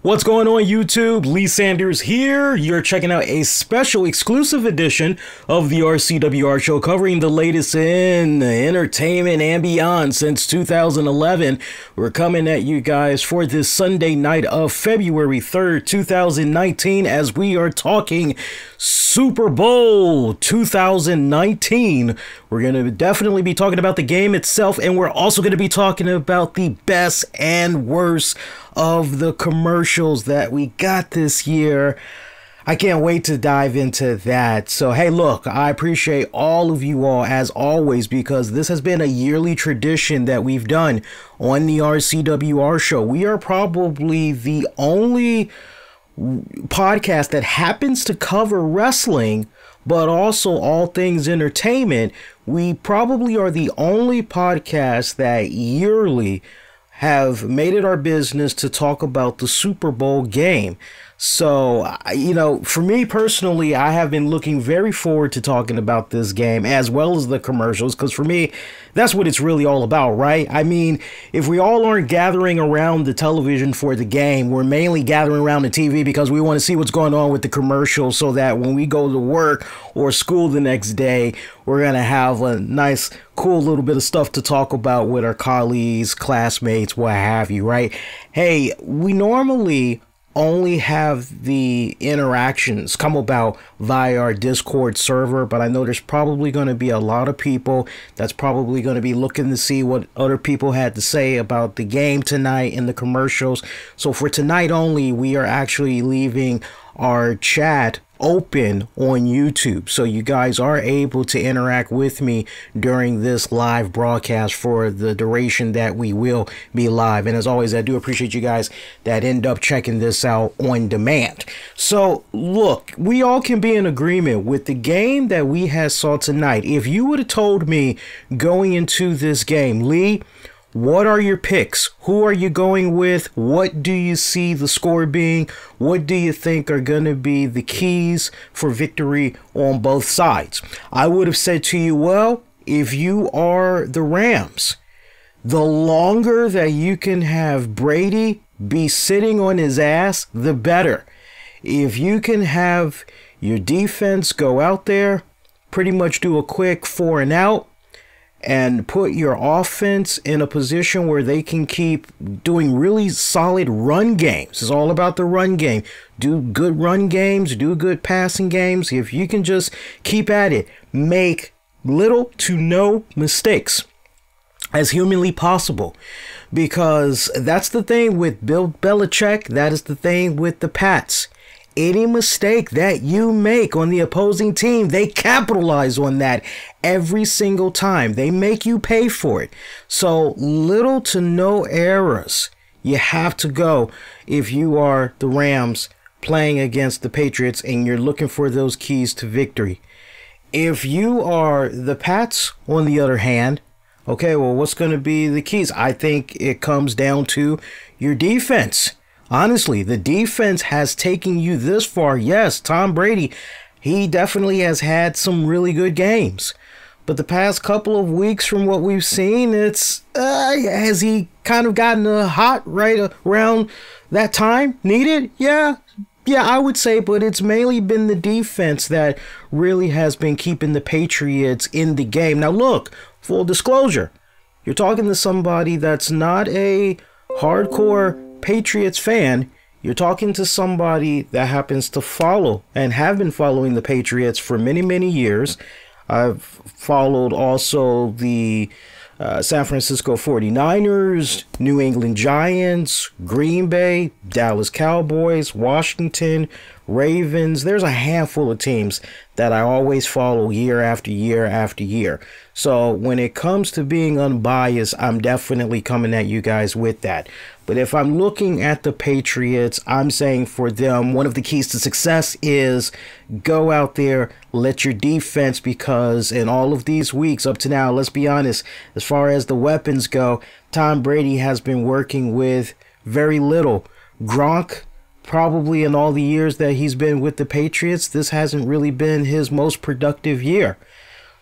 What's going on YouTube? Lee Sanders here. You're checking out a special exclusive edition of the RCWR Show covering the latest in entertainment and beyond since 2011. We're coming at you guys for this Sunday night of February 3rd, 2019 as we are talking Super Bowl 2019. We're going to definitely be talking about the game itself, and we're also going to be talking about the best and worst of the commercials that we got this year. I can't wait to dive into that. So hey, look, I appreciate all of you all as always, because this has been a yearly tradition that we've done on the RCWR Show. We are probably the only podcast that happens to cover wrestling, but also all things entertainment. We probably are the only podcast that yearly have made it our business to talk about the Super Bowl game. So, you know, for me personally, I have been looking very forward to talking about this game as well as the commercials, because for me, that's what it's really all about, right? I mean, if we all aren't gathering around the television for the game, we're mainly gathering around the TV because we want to see what's going on with the commercials, so that when we go to work or school the next day, we're going to have a nice, cool little bit of stuff to talk about with our colleagues, classmates, what have you, right? Hey, we normally only have the interactions come about via our Discord server, but I know there's probably going to be a lot of people that's probably going to be looking to see what other people had to say about the game tonight and the commercials. So for tonight only, we are actually leaving our chat open on YouTube, so you guys are able to interact with me during this live broadcast for the duration that we will be live. And as always, I do appreciate you guys that end up checking this out on demand. So look, we all can be in agreement with the game that we had saw tonight. If you would have told me going into this game, Lee, what are your picks? Who are you going with? What do you see the score being? What do you think are going to be the keys for victory on both sides? I would have said to you, well, if you are the Rams, the longer that you can have Brady be sitting on his ass, the better. If you can have your defense go out there, pretty much do a quick 4 and out, and put your offense in a position where they can keep doing really solid run games. It's all about the run game. Do good run games, do good passing games. If you can just keep at it, make little to no mistakes as humanly possible. Because that's the thing with Bill Belichick, that is the thing with the Pats. Any mistake that you make on the opposing team, they capitalize on that every single time. They make you pay for it. So little to no errors you have to go if you are the Rams playing against the Patriots and you're looking for those keys to victory. If you are the Pats, on the other hand, okay, well, what's going to be the keys? I think it comes down to your defense. Honestly, the defense has taken you this far. Yes, Tom Brady, he definitely has had some really good games. But the past couple of weeks from what we've seen, it's has he kind of gotten hot right around that time needed? Yeah, I would say, but it's mainly been the defense that really has been keeping the Patriots in the game. Now, look, full disclosure, you're talking to somebody that's not a hardcore Patriots fan. You're talking to somebody that happens to follow and have been following the Patriots for many years. I've followed also the San Francisco 49ers, New England Giants, Green Bay, Dallas Cowboys, Washington, Ravens. There's a handful of teams that I always follow year after year after year. So when it comes to being unbiased, I'm definitely coming at you guys with that. But if I'm looking at the Patriots, I'm saying for them, one of the keys to success is go out there, let your defense, because in all of these weeks up to now, let's be honest, as far as the weapons go, Tom Brady has been working with very little. Gronk, probably in all the years that he's been with the Patriots, this hasn't really been his most productive year.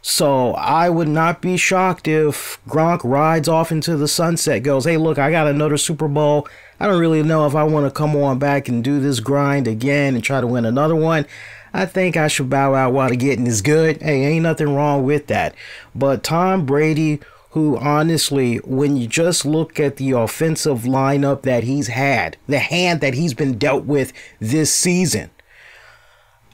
So I would not be shocked if Gronk rides off into the sunset, goes, hey, look, I got another Super Bowl. I don't really know if I want to come on back and do this grind again and try to win another one. I think I should bow out while the getting is good. Hey, ain't nothing wrong with that. But Tom Brady, who honestly, when you just look at the offensive lineup that he's had, the hand that he's been dealt with this season,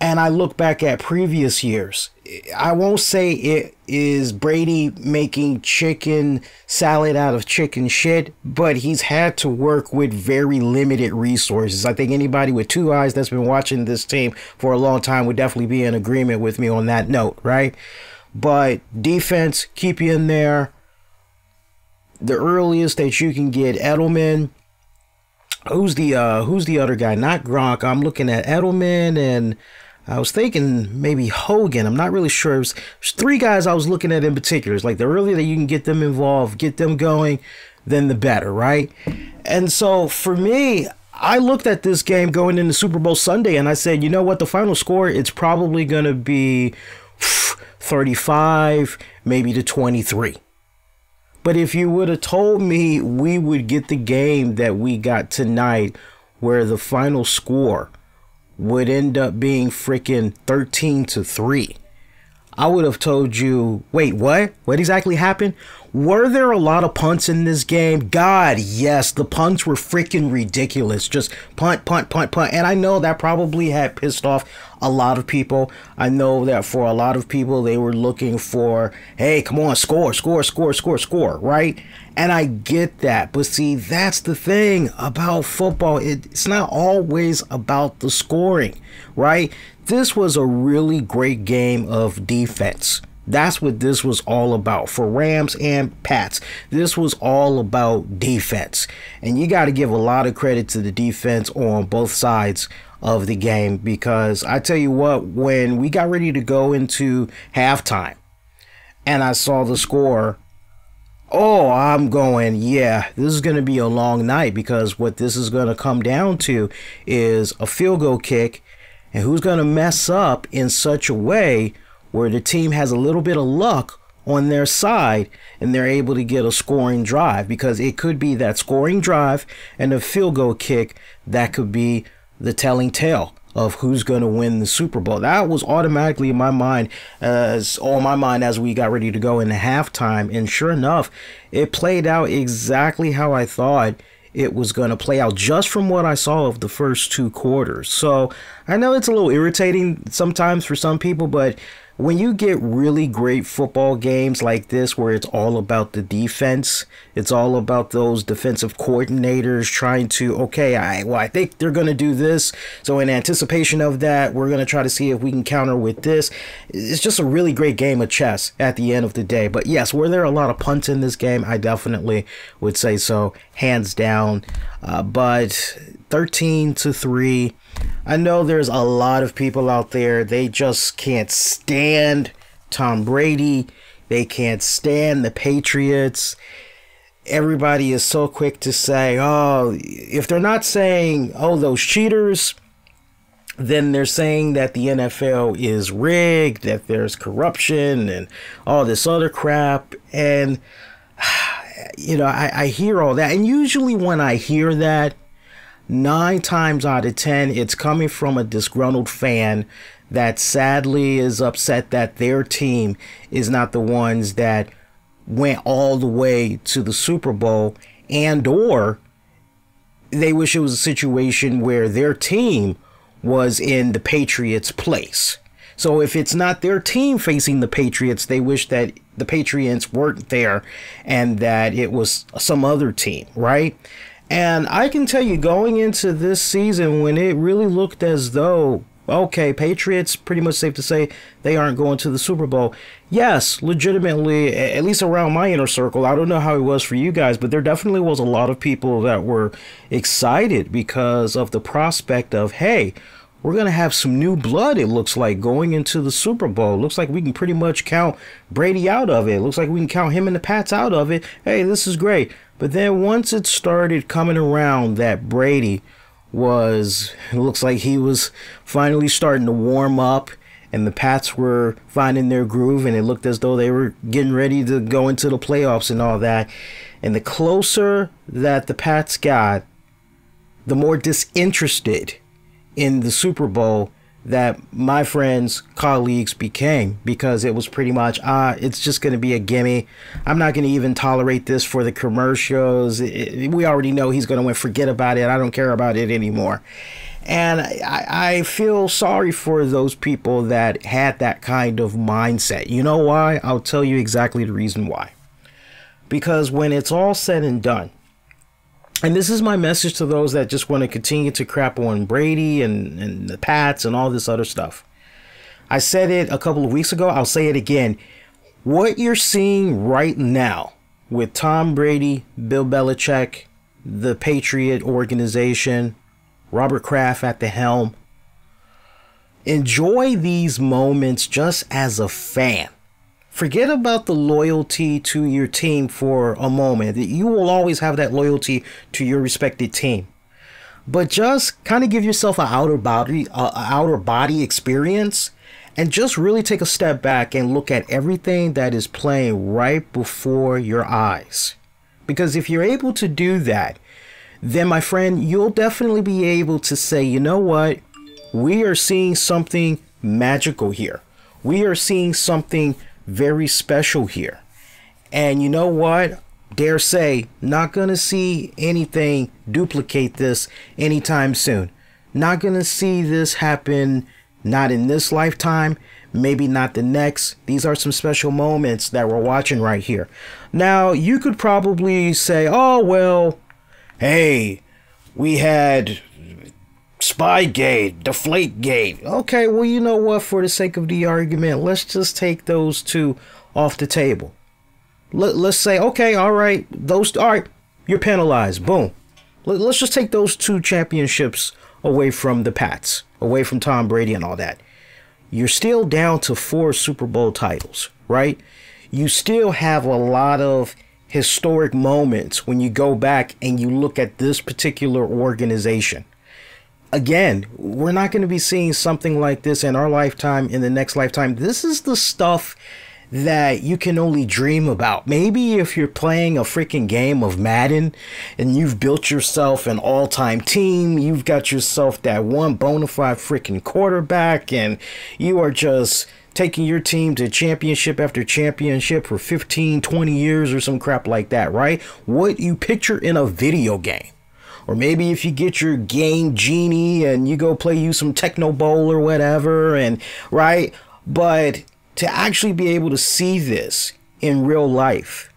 and I look back at previous years, I won't say it is Brady making chicken salad out of chicken shit, but he's had to work with very limited resources. I think anybody with two eyes that's been watching this team for a long time would definitely be in agreement with me on that note, right? But defense, keep you in there. The earliest that you can get Edelman. Who's the other guy? Not Gronk. I'm looking at Edelman, and I was thinking maybe Hogan. I'm not really sure. There's three guys I was looking at in particular. It's like the earlier that you can get them involved, get them going, then the better, right? And so for me, I looked at this game going into Super Bowl Sunday, and I said, you know what? The final score, it's probably going to be 35, maybe to 23. But if you would have told me we would get the game that we got tonight, where the final score would end up being freaking 13-3, I would have told you, wait, what? What exactly happened? Were there a lot of punts in this game? God, yes, the punts were freaking ridiculous. Just punt, punt, punt, punt. And I know that probably had pissed off a lot of people. I know that for a lot of people, they were looking for, hey, come on, score, score, score, score, score, right? And I get that. But see, that's the thing about football. It's not always about the scoring, right? This was a really great game of defense. That's what this was all about for Rams and Pats. This was all about defense. And you got to give a lot of credit to the defense on both sides of the game, because I tell you what, when we got ready to go into halftime and I saw the score, oh, I'm going, yeah, this is going to be a long night, because what this is going to come down to is a field goal kick, and who's going to mess up in such a way where the team has a little bit of luck on their side and they're able to get a scoring drive, because it could be that scoring drive and a field goal kick that could be the telling tale of who's going to win the Super Bowl. That was automatically in my mind, as we got ready to go into halftime. And sure enough, it played out exactly how I thought it was going to play out, just from what I saw of the first two quarters. So I know it's a little irritating sometimes for some people, but when you get really great football games like this, where it's all about the defense, it's all about those defensive coordinators trying to, okay, I think they're going to do this. So in anticipation of that, we're going to try to see if we can counter with this. It's just a really great game of chess at the end of the day. But yes, were there a lot of punts in this game? I definitely would say so, hands down. But 13-3. I know there's a lot of people out there, they just can't stand Tom Brady. They can't stand the Patriots. Everybody is so quick to say, oh, if they're not saying, oh, those cheaters, then they're saying that the NFL is rigged, that there's corruption and all this other crap. And, you know, I hear all that. And usually when I hear that, 9 times out of 10, it's coming from a disgruntled fan that sadly is upset that their team is not the ones that went all the way to the Super Bowl, and or they wish it was a situation where their team was in the Patriots' place. So if it's not their team facing the Patriots, they wish that the Patriots weren't there and that it was some other team, right? And I can tell you, going into this season, when it really looked as though, okay, Patriots, pretty much safe to say they aren't going to the Super Bowl. Yes, legitimately, at least around my inner circle, I don't know how it was for you guys, but there definitely was a lot of people that were excited because of the prospect of, hey, we're going to have some new blood, it looks like, going into the Super Bowl. Looks like we can pretty much count Brady out of it. Looks like we can count him and the Pats out of it. Hey, this is great. But then once it started coming around that Brady it looks like he was finally starting to warm up and the Pats were finding their groove, and it looked as though they were getting ready to go into the playoffs and all that. And the closer that the Pats got, the more disinterested in the Super Bowl that my friends, colleagues became, because it was pretty much, it's just going to be a gimme. I'm not going to even tolerate this for the commercials. We already know he's going to win. Forget about it. I don't care about it anymore. And I feel sorry for those people that had that kind of mindset. You know why? I'll tell you exactly the reason why. Because when it's all said and done, and this is my message to those that just want to continue to crap on Brady and the Pats and all this other stuff. I said it a couple of weeks ago. I'll say it again. What you're seeing right now with Tom Brady, Bill Belichick, the Patriot organization, Robert Kraft at the helm, enjoy these moments just as a fan. Forget about the loyalty to your team for a moment. You will always have that loyalty to your respected team. But just kind of give yourself an outer body experience, and just really take a step back and look at everything that is playing right before your eyes. Because if you're able to do that, then my friend, you'll definitely be able to say, you know what? We are seeing something magical here. We are seeing something very special here. And you know what? Dare say, not gonna see anything duplicate this anytime soon. Not gonna see this happen, not in this lifetime, maybe not the next. These are some special moments that we're watching right here. Now, you could probably say, oh, well, hey, we had Spygate, Deflategate. Okay, well, you know what? For the sake of the argument, let's just take those two off the table. Let's say, okay, all right, all right, you're penalized. Boom. Let's just take those two championships away from the Pats, away from Tom Brady and all that. You're still down to 4 Super Bowl titles, right? You still have a lot of historic moments when you go back and you look at this particular organization. Again, we're not going to be seeing something like this in our lifetime, in the next lifetime. This is the stuff that you can only dream about. Maybe if you're playing a freaking game of Madden and you've built yourself an all-time team, you've got yourself that one bona fide freaking quarterback, and you are just taking your team to championship after championship for 15, 20 years or some crap like that, right? What you picture in a video game. Or maybe if you get your game genie and you go play you some Techno Bowl or whatever, and right? But to actually be able to see this in real life,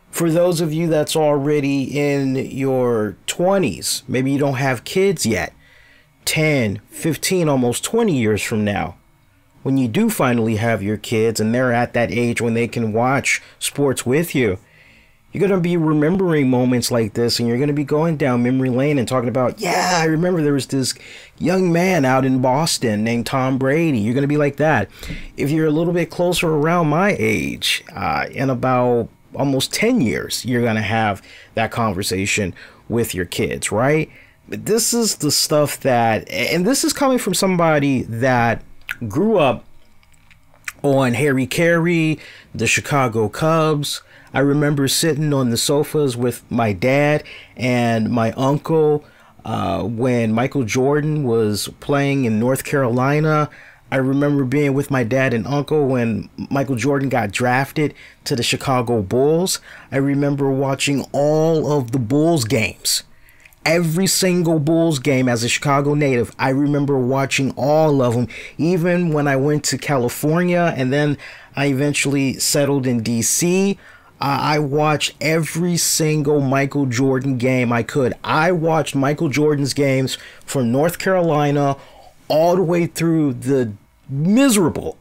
for those of you that's already in your 20s, maybe you don't have kids yet, 10, 15, almost 20 years from now, when you do finally have your kids and they're at that age when they can watch sports with you, you're going to be remembering moments like this, and you're going to be going down memory lane and talking about, yeah, I remember there was this young man out in Boston named Tom Brady. You're going to be like that. If you're a little bit closer around my age, in about almost 10 years, you're going to have that conversation with your kids, right? But this is the stuff that, and this is coming from somebody that grew up on Harry Carey, the Chicago Cubs. I remember sitting on the sofas with my dad and my uncle when Michael Jordan was playing in North Carolina. I remember being with my dad and uncle when Michael Jordan got drafted to the Chicago Bulls. I remember watching all of the Bulls games. Every single Bulls game as a Chicago native. I remember watching all of them, even when I went to California and then I eventually settled in DC. I watched every single Michael Jordan game I could. I watched Michael Jordan's games from North Carolina all the way through the miserable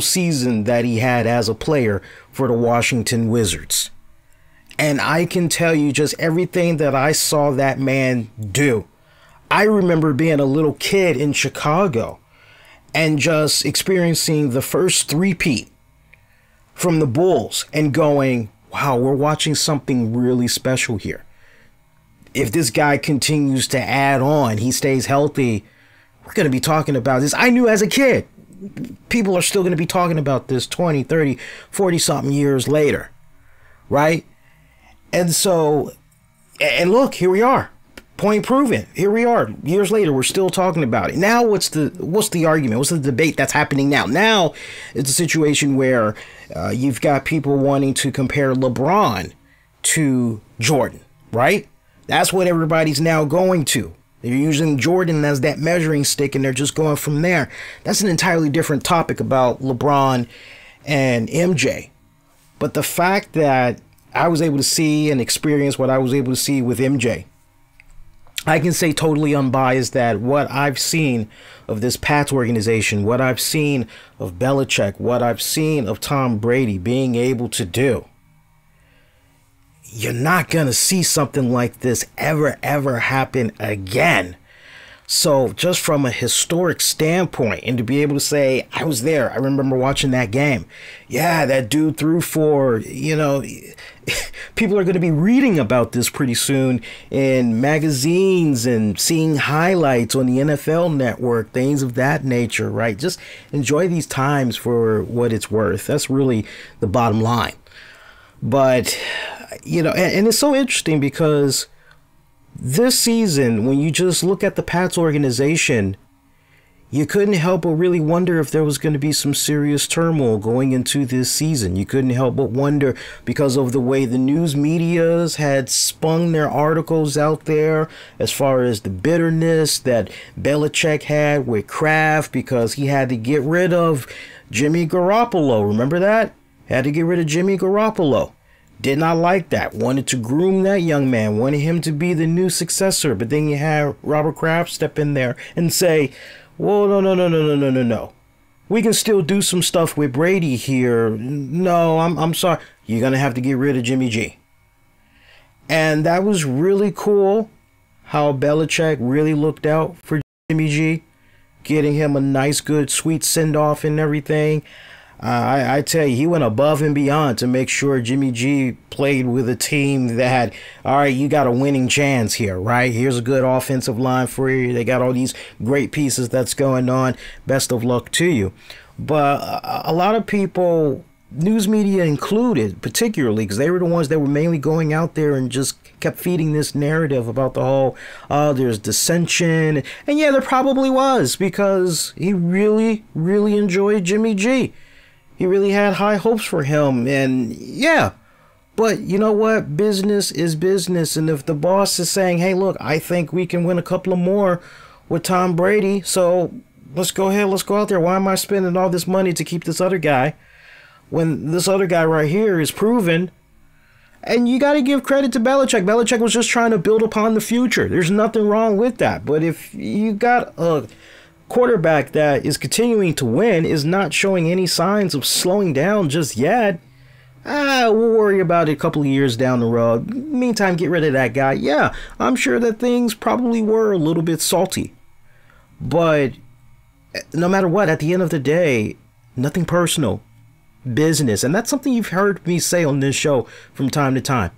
season that he had as a player for the Washington Wizards. And I can tell you just everything that I saw that man do. I remember being a little kid in Chicago and just experiencing the first three-peat from the Bulls and going, wow, we're watching something really special here. If this guy continues to add on, he stays healthy, we're going to be talking about this. I knew as a kid, people are still going to be talking about this 20, 30, 40 something years later. Right? And so, and look, here we are. Point proven. Here we are. Years later, we're still talking about it. Now, what's the argument? What's the debate that's happening now? Now, it's a situation where you've got people wanting to compare LeBron to Jordan, right? That's what everybody's now going to. They're using Jordan as that measuring stick, and they're just going from there. That's an entirely different topic about LeBron and MJ. But the fact that I was able to see and experience what I was able to see with MJ, I can say totally unbiased that what I've seen of this Pats organization, what I've seen of Belichick, what I've seen of Tom Brady being able to do, you're not going to see something like this ever happen again. So just from a historic standpoint, and to be able to say, I was there, I remember watching that game. Yeah, that dude threw for, you know, people are going to be reading about this pretty soon in magazines and seeing highlights on the NFL Network, things of that nature, right? Just enjoy these times for what it's worth. That's really the bottom line. But, you know, and it's so interesting because this season, when you just look at the Pats organization, you couldn't help but really wonder if there was going to be some serious turmoil going into this season. You couldn't help but wonder because of the way the news medias had spun their articles out there as far as the bitterness that Belichick had with Kraft because he had to get rid of Jimmy Garoppolo. Remember that? Had to get rid of Jimmy Garoppolo. Did not like that. Wanted to groom that young man. Wanted him to be the new successor. But then you have Robert Kraft step in there and say, well, no. We can still do some stuff with Brady here. No, I'm sorry. You're going to have to get rid of Jimmy G. And that was really cool how Belichick really looked out for Jimmy G. Getting him a nice, good, sweet send-off and everything. I tell you, he went above and beyond to make sure Jimmy G played with a team that, all right, you got a winning chance here, right? Here's a good offensive line for you. They got all these great pieces that's going on. Best of luck to you. But a lot of people, news media included, particularly, because they were the ones that were mainly going out there and just kept feeding this narrative about the whole, there's dissension. And yeah, there probably was, because he really enjoyed Jimmy G. He really had high hopes for him, and yeah, but you know what? Business is business, and if the boss is saying, hey, look, I think we can win a couple of more with Tom Brady, so let's go ahead, let's go out there. Why am I spending all this money to keep this other guy when this other guy right here is proven? And you got to give credit to Belichick. Belichick was just trying to build upon the future. There's nothing wrong with that, but if you got a quarterback that is continuing to win, is not showing any signs of slowing down just yet, we'll worry about it a couple of years down the road. Meantime, get rid of that guy. Yeah, I'm sure that things probably were a little bit salty, but no matter what, at the end of the day, nothing personal, business. And that's something you've heard me say on this show from time to time.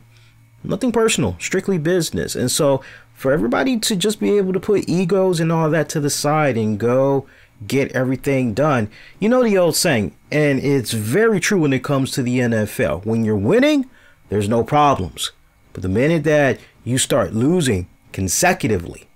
Nothing personal, strictly business. And so for everybody to just be able to put egos and all that to the side and go get everything done. You know the old saying, and it's very true when it comes to the NFL. When you're winning, there's no problems. But the minute that you start losing consecutively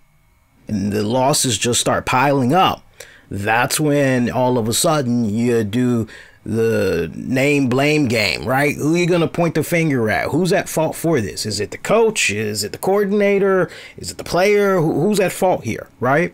and the losses just start piling up, that's when all of a sudden you do the name blame game, right? Who are you going to point the finger at? Who's at fault for this? Is it the coach? Is it the coordinator? Is it the player? Who's at fault here, right?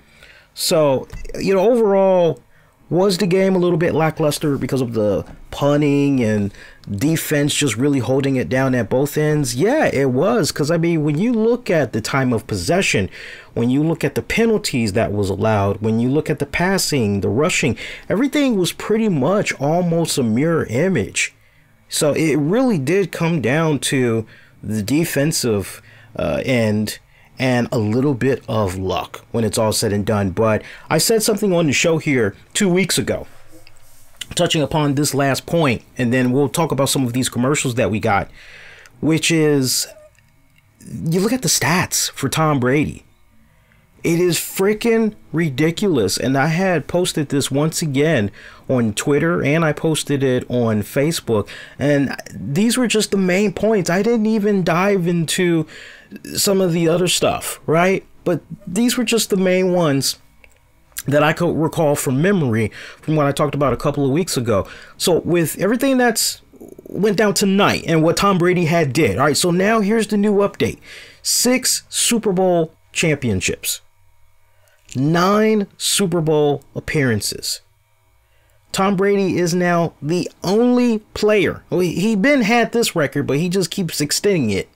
So, you know, overall, was the game a little bit lackluster because of the punting and defense just really holding it down at both ends? Yeah, it was. Because, I mean, when you look at the time of possession, when you look at the penalties that was allowed, when you look at the passing, the rushing, everything was pretty much almost a mirror image. So it really did come down to the defensive end and a little bit of luck when it's all said and done. But I said something on the show here 2 weeks ago, touching upon this last point, and then we'll talk about some of these commercials that we got, which is, you look at the stats for Tom Brady. It is freaking ridiculous. And I had posted this once again on Twitter, and I posted it on Facebook. And these were just the main points. I didn't even dive into some of the other stuff, right? But these were just the main ones that I could recall from memory from what I talked about a couple of weeks ago. So with everything that's went down tonight and what Tom Brady had did. All right, so now here's the new update. 6 Super Bowl championships. 9 Super Bowl appearances. Tom Brady is now the only player. Well, he been had this record, but he just keeps extending it.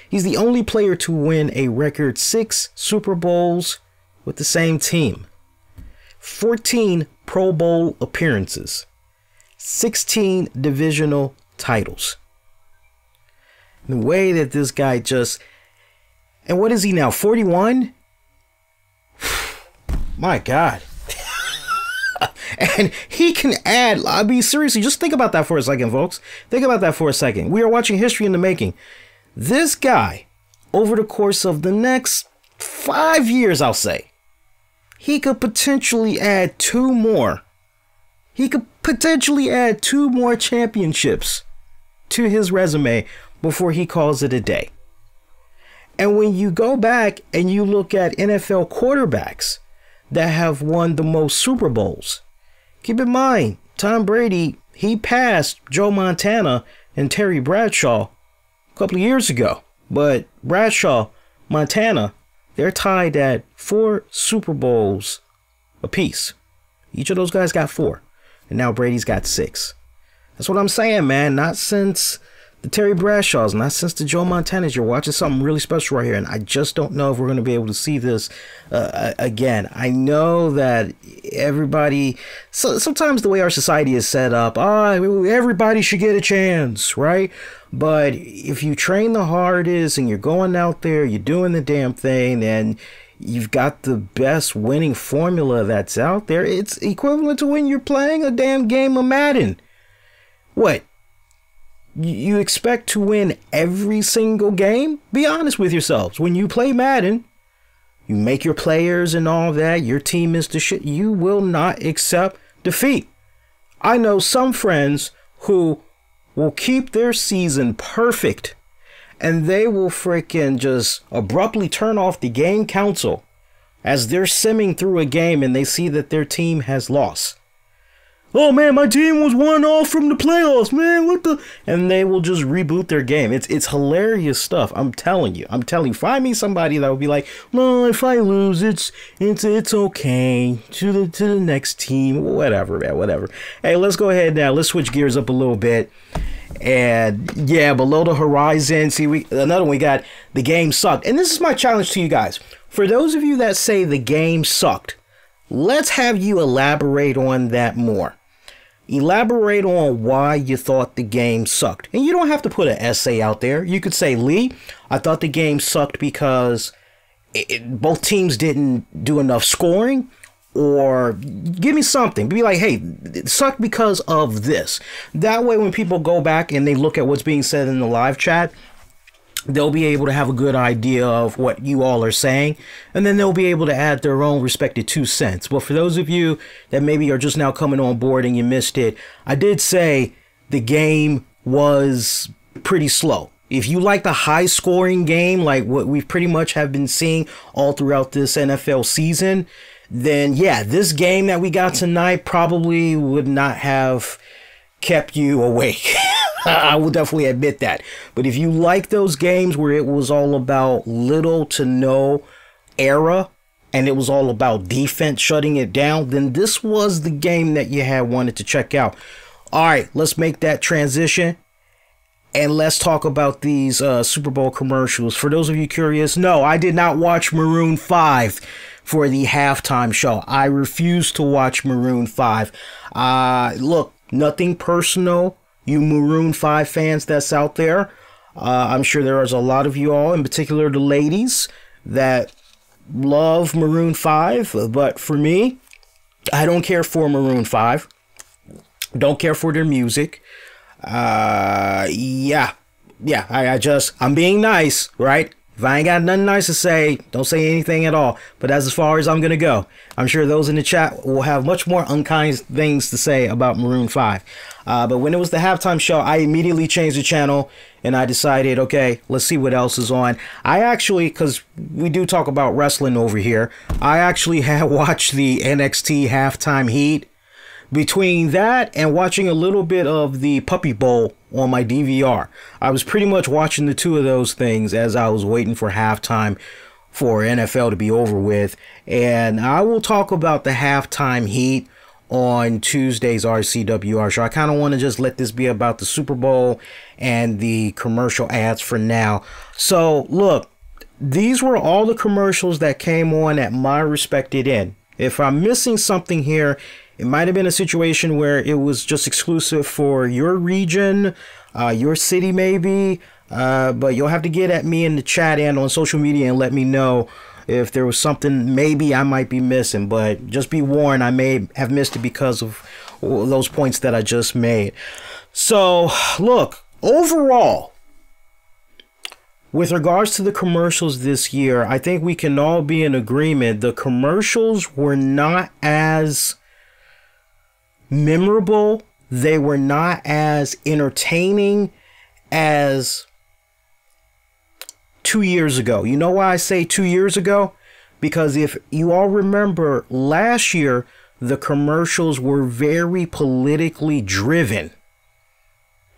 He's the only player to win a record 6 Super Bowls with the same team. 14 Pro Bowl appearances. 16 divisional titles. The way that this guy just... And what is he now? 41? My God. And he can add, I mean, seriously, just think about that for a second, folks. Think about that for a second. We are watching history in the making. This guy, over the course of the next 5 years, I'll say, he could potentially add 2 more. He could potentially add 2 more championships to his resume before he calls it a day. And when you go back and you look at NFL quarterbacks that have won the most Super Bowls, keep in mind, Tom Brady, he passed Joe Montana and Terry Bradshaw a couple of years ago. But Bradshaw, Montana, they're tied at 4 Super Bowls apiece. Each of those guys got 4. And now Brady's got 6. That's what I'm saying, man. Not since the Terry Bradshaws, not since the Joe Montanas. You're watching something really special right here. And I just don't know if we're going to be able to see this again. I know that everybody, so sometimes the way our society is set up, everybody should get a chance, right? But if you train the hardest and you're going out there, you're doing the damn thing, and you've got the best winning formula that's out there, it's equivalent to when you're playing a damn game of Madden. What? You expect to win every single game? Be honest with yourselves. When you play Madden, you make your players and all that, your team is the shit. You will not accept defeat. I know some friends who will keep their season perfect, and they will freaking just abruptly turn off the game console as they're simming through a game and they see that their team has lost. Oh man, my team was 1-0 from the playoffs, man. What the? And they will just reboot their game. It's hilarious stuff. I'm telling you. Find me somebody that will be like, no, if I lose, it's okay. To the next team, whatever, man, whatever. Hey, let's go ahead now. Let's switch gears up a little bit. And yeah, below the horizon, see, another one, we got the game sucked. And this is my challenge to you guys. For those of you that say the game sucked, let's have you elaborate on that more. Elaborate on why you thought the game sucked. And you don't have to put an essay out there. You could say, Lee, I thought the game sucked because both teams didn't do enough scoring. Or give me something. Be like, hey, it sucked because of this. That way, when people go back and they look at what's being said in the live chat, they'll be able to have a good idea of what you all are saying, and then they'll be able to add their own respective 2 cents. But for those of you that maybe are just now coming on board and you missed it, I did say the game was pretty slow. If you like the high scoring game, like what we pretty much have been seeing all throughout this NFL season, then yeah, this game that we got tonight probably would not have kept you awake. I will definitely admit that. But if you like those games where it was all about little to no error and it was all about defense shutting it down, then this was the game that you had wanted to check out. All right, let's make that transition and let's talk about these Super Bowl commercials. For those of you curious, no, I did not watch Maroon 5 for the halftime show. I refuse to watch Maroon 5. Look, nothing personal, you Maroon 5 fans that's out there. I'm sure there is a lot of you all, in particular the ladies, that love Maroon 5. But for me, I don't care for Maroon 5. Don't care for their music. I'm being nice, right? If I ain't got nothing nice to say, don't say anything at all. But that's as far as I'm going to go. I'm sure those in the chat will have much more unkind things to say about Maroon 5. But when it was the halftime show, I immediately changed the channel and I decided, okay, let's see what else is on. I actually, because we do talk about wrestling over here, I actually had watched the NXT halftime heat. Between that and watching a little bit of the Puppy Bowl on my DVR, I was pretty much watching the two of those things as I was waiting for halftime for NFL to be over with. And I will talk about the halftime heat on Tuesday's RCWR show. I kind of want to just let this be about the Super Bowl and the commercial ads for now. So look, these were all the commercials that came on at my respected end. If I'm missing something here, it might have been a situation where it was just exclusive for your region, your city maybe, but you'll have to get at me in the chat and on social media and let me know if there was something maybe I might be missing. But just be warned, I may have missed it because of those points that I just made. So look, overall, with regards to the commercials this year, I think we can all be in agreement. The commercials were not as memorable, they were not as entertaining as 2 years ago. You know why I say 2 years ago? Because if you all remember, last year the commercials were very politically driven.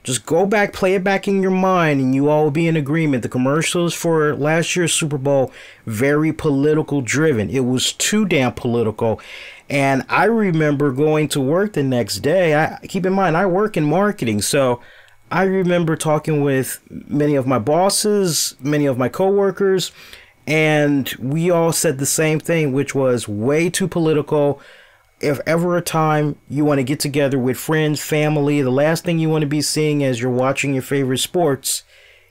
Just go back, play it back in your mind, and you all will be in agreement. The commercials for last year's Super Bowl, very political driven. It was too damn political. And I remember going to work the next day. Keep in mind, I work in marketing. So I remember talking with many of my bosses, many of my coworkers, and we all said the same thing, which was way too political. If ever a time you want to get together with friends, family, the last thing you want to be seeing as you're watching your favorite sports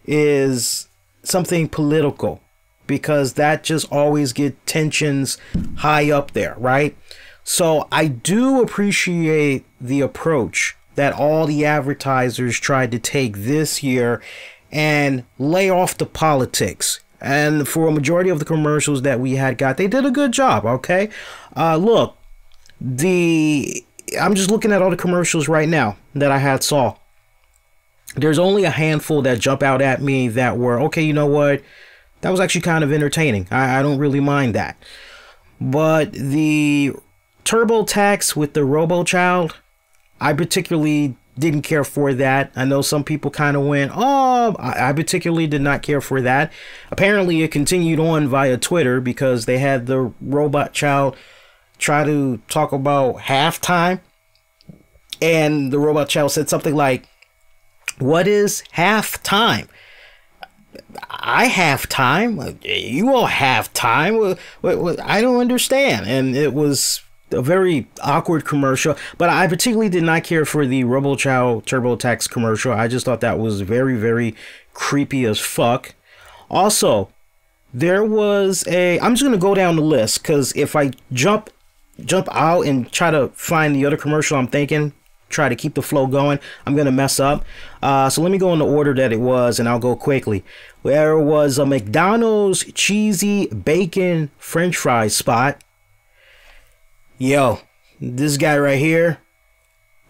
is something political, because that just always get tensions high up there, right? So I do appreciate the approach that all the advertisers tried to take this year and lay off the politics. And for a majority of the commercials that we had they did a good job, okay? Look, I'm just looking at all the commercials right now that I saw. There's only a handful that jump out at me that were, okay, you know what? That was actually kind of entertaining. I don't really mind that. But the TurboTax with the Robo-Child, I particularly didn't care for that. I know some people kind of went, oh, I particularly did not care for that. Apparently it continued on via Twitter because they had the robot child try to talk about halftime, and the robot child said something like, what is halftime? I have time. You all have time. I don't understand. And it was a very awkward commercial, but I particularly did not care for the RoboChild TurboTax commercial. I just thought that was very, very creepy as fuck. Also, there was I'm just going to go down the list, because if I jump out and try to find the other commercial I'm thinking, try to keep the flow going, I'm going to mess up. So let me go in the order that it was, and I'll go quickly. There was a McDonald's cheesy bacon French fries spot. Yo, this guy right here,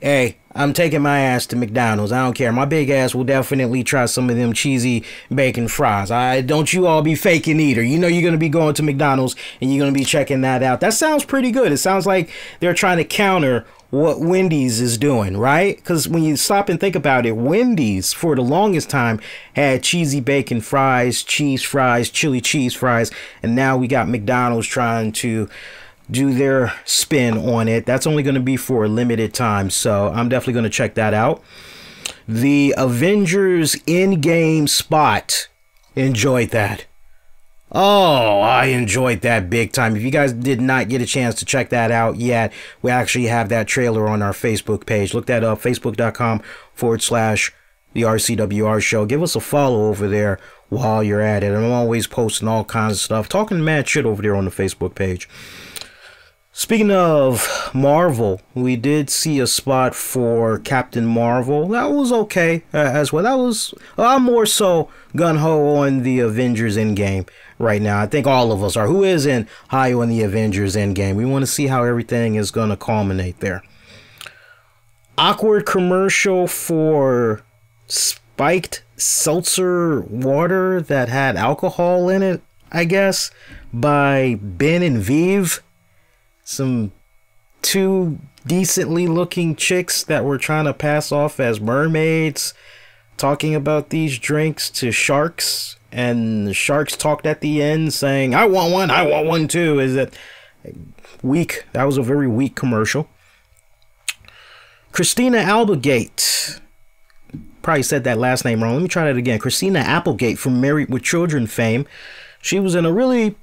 hey, I'm taking my ass to McDonald's. I don't care. My big ass will definitely try some of them cheesy bacon fries. Don't you all be faking either. You know you're going to be going to McDonald's and you're going to be checking that out. That sounds pretty good. It sounds like they're trying to counter what Wendy's is doing, right? Because when you stop and think about it, Wendy's for the longest time had cheesy bacon fries, cheese fries, chili cheese fries, and now we got McDonald's trying to do their spin on it. That's only going to be for a limited time, so I'm definitely going to check that out. The Avengers Endgame spot, enjoyed that. Oh, I enjoyed that big time. If you guys did not get a chance to check that out yet, we actually have that trailer on our Facebook page. Look that up, facebook.com/the RCWR Show. Give us a follow over there while you're at it. I'm always posting all kinds of stuff, talking mad shit over there on the Facebook page. Speaking of Marvel, we did see a spot for Captain Marvel. That was okay as well. That was more so gung-ho on the Avengers Endgame right now. I think all of us are. Who isn't high on the Avengers Endgame? We want to see how everything is going to culminate there. Awkward commercial for spiked seltzer water that had alcohol in it, I guess, by Ben and Vive. Some two decently looking chicks that were trying to pass off as mermaids, talking about these drinks to sharks, and the sharks talked at the end saying, I want one too. Is that weak? That was a very weak commercial. Christina Applegate. Probably said that last name wrong. Let me try that again. Christina Applegate from Married with Children fame. She was in a really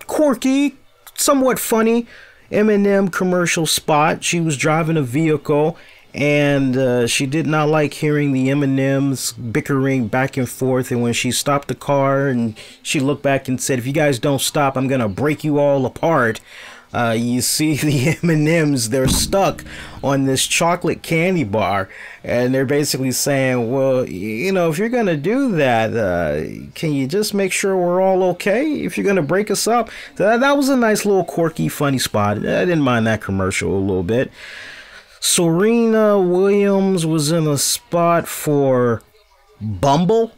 quirky, somewhat funny M&M commercial spot. She was driving a vehicle, and she did not like hearing the M&Ms bickering back and forth. And when she stopped the car and she looked back and said, if you guys don't stop, I'm gonna break you all apart. You see the M&Ms, they're stuck on this chocolate candy bar, and they're basically saying, well, you know, if you're gonna do that, can you just make sure we're all okay if you're gonna break us up? So that was a nice little quirky funny spot. I didn't mind that commercial a little bit. Serena Williams was in a spot for Bumble.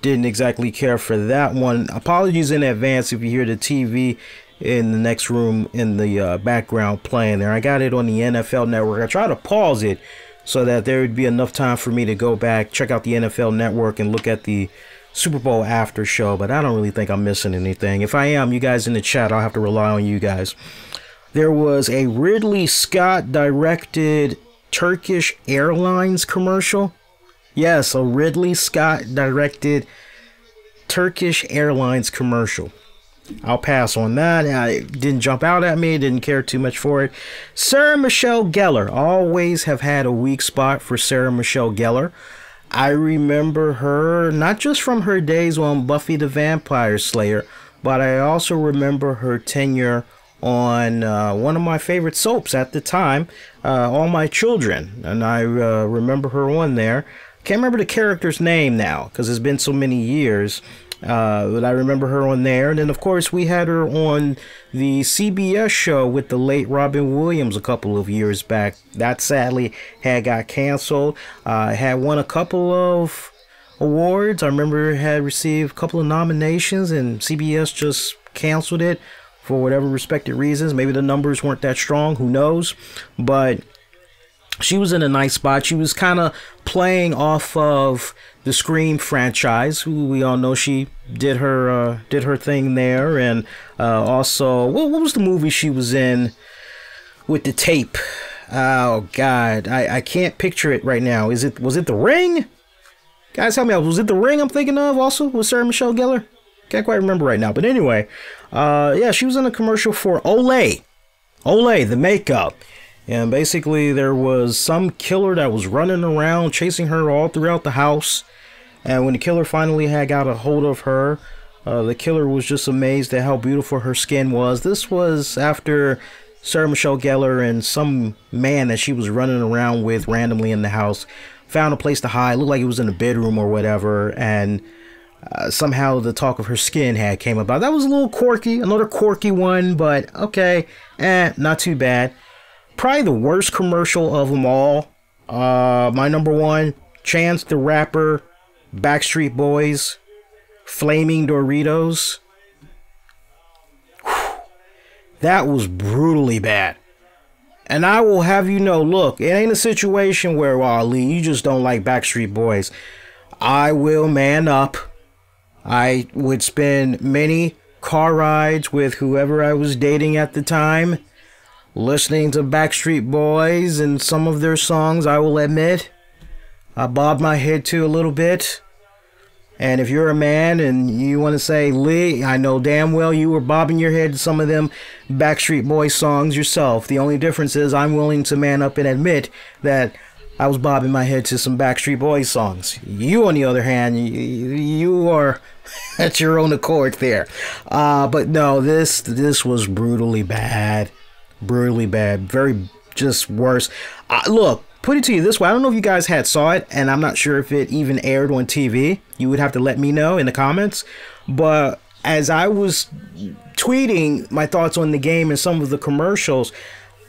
Didn't exactly care for that one. Apologies in advance if you hear the TV in the next room in the background playing there. I got it on the NFL Network. I tried to pause it so that there would be enough time for me to go back, check out the NFL Network, and look at the Super Bowl after show, but I don't really think I'm missing anything. If I am, you guys in the chat, I'll have to rely on you guys. There was a Ridley Scott directed Turkish Airlines commercial. Yes, a Ridley Scott directed Turkish Airlines commercial. I'll pass on that. It didn't jump out at me. Didn't care too much for it. Sarah Michelle Gellar. Always have had a weak spot for Sarah Michelle Gellar. I remember her not just from her days on Buffy the Vampire Slayer, but I also remember her tenure on one of my favorite soaps at the time, All My Children. And I remember her on there. Can't remember the character's name now because it's been so many years. But I remember her on there. And then, of course, we had her on the CBS show with the late Robin Williams a couple of years back. That sadly had got canceled. Had won a couple of awards. I remember it had received a couple of nominations, and CBS just canceled it for whatever respected reasons. Maybe the numbers weren't that strong. Who knows? But she was in a nice spot. She was kind of playing off of the Scream franchise, who we all know she did her thing there, and also what was the movie she was in with the tape? Oh God, I can't picture it right now. Was it The Ring? Guys, help me out. Was it The Ring I'm thinking of? Also with Sarah Michelle Gellar? Can't quite remember right now. But anyway, yeah, she was in a commercial for Olay, the makeup. And basically there was some killer that was running around chasing her all throughout the house. And when the killer finally had got a hold of her, the killer was just amazed at how beautiful her skin was. This was after Sarah Michelle Gellar and some man that she was running around with randomly in the house found a place to hide. Looked like it was in a bedroom or whatever. And somehow the talk of her skin had came about. That was a little quirky, another quirky one, but okay, not too bad. Probably the worst commercial of them all. My number one, Chance the Rapper, Backstreet Boys, Flaming Doritos. Whew. That was brutally bad. And I will have you know, look, it ain't a situation where, Lee, you just don't like Backstreet Boys. I will man up. I would spend many car rides with whoever I was dating at the time, listening to Backstreet Boys and some of their songs, I will admit. I bobbed my head to a little bit. And if you're a man and you want to say, Lee, I know damn well you were bobbing your head to some of them Backstreet Boys songs yourself. The only difference is I'm willing to man up and admit that I was bobbing my head to some Backstreet Boys songs. You, on the other hand, you are at your own accord there. But no, this was brutally bad. Brutally bad. Very just worse. Look, put it to you this way. I don't know if you guys saw it, and I'm not sure if it even aired on TV. You would have to let me know in the comments. But as I was tweeting my thoughts on the game and some of the commercials,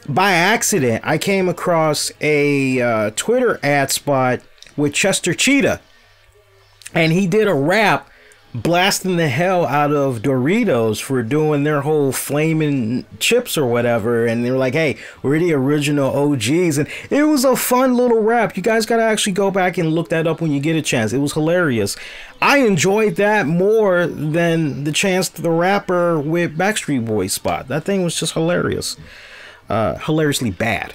by accident, I came across a Twitter ad spot with Chester Cheetah. And he did a rap blasting the hell out of Doritos for doing their whole flaming chips or whatever. And they were like, hey, we're the original OGs. And it was a fun little rap. You guys got to actually go back and look that up when you get a chance. It was hilarious. I enjoyed that more than the Chance the Rapper with Backstreet Boys spot. That thing was just hilarious. Hilariously bad.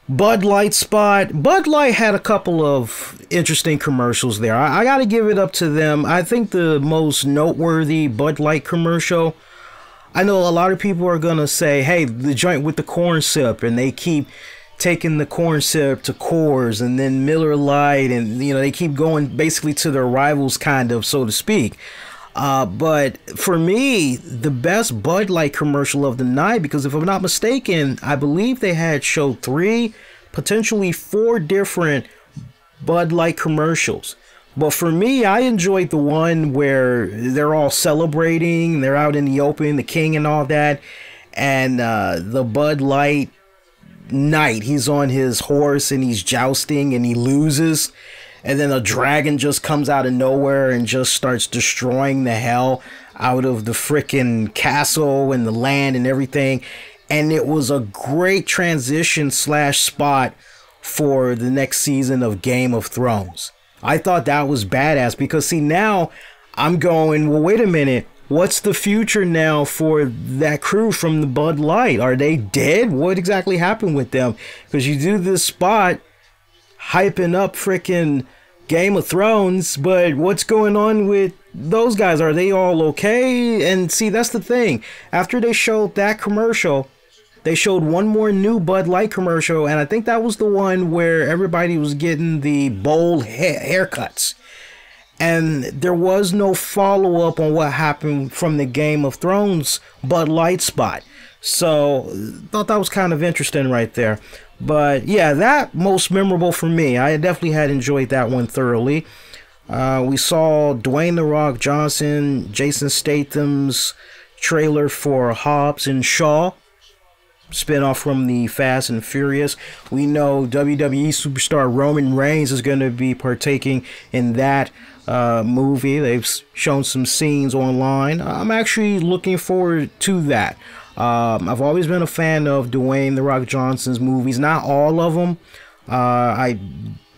Bud Light spot. Bud Light had a couple of interesting commercials there. I got to give it up to them. I think the most noteworthy Bud Light commercial, I know a lot of people are going to say, hey, the joint with the corn sip, and they keep taking the corn syrup to Coors and then Miller Lite, and you know, they keep going basically to their rivals, kind of, so to speak. But for me, the best Bud Light commercial of the night, because if I'm not mistaken, I believe they had showed 3, potentially 4 different Bud Light commercials. But for me, I enjoyed the one where they're all celebrating, they're out in the open, the king and all that, and the Bud Light knight, he's on his horse and he's jousting and he loses. And then a dragon just comes out of nowhere and just starts destroying the hell out of the freaking castle and the land and everything. And it was a great transition / spot for the next season of Game of Thrones. I thought that was badass because, see, now I'm going, well, wait a minute. What's the future now for that crew from the Bud Light? Are they dead? What exactly happened with them? Because you do this spot hyping up freaking Game of Thrones, but what's going on with those guys? Are they all okay? And see, that's the thing. After they showed that commercial, they showed one more new Bud Light commercial, and I think that was the one where everybody was getting the bold haircuts. And there was no follow-up on what happened from the Game of Thrones Bud Light spot. So, thought that was kind of interesting right there. But yeah, that most memorable for me. I definitely had enjoyed that one thoroughly. We saw Dwayne "The Rock" Johnson, Jason Statham's trailer for Hobbs and Shaw, spinoff from the Fast and Furious. We know WWE superstar Roman Reigns is going to be partaking in that movie. They've shown some scenes online. I'm actually looking forward to that. I've always been a fan of Dwayne "The Rock" Johnson's movies. Not all of them. I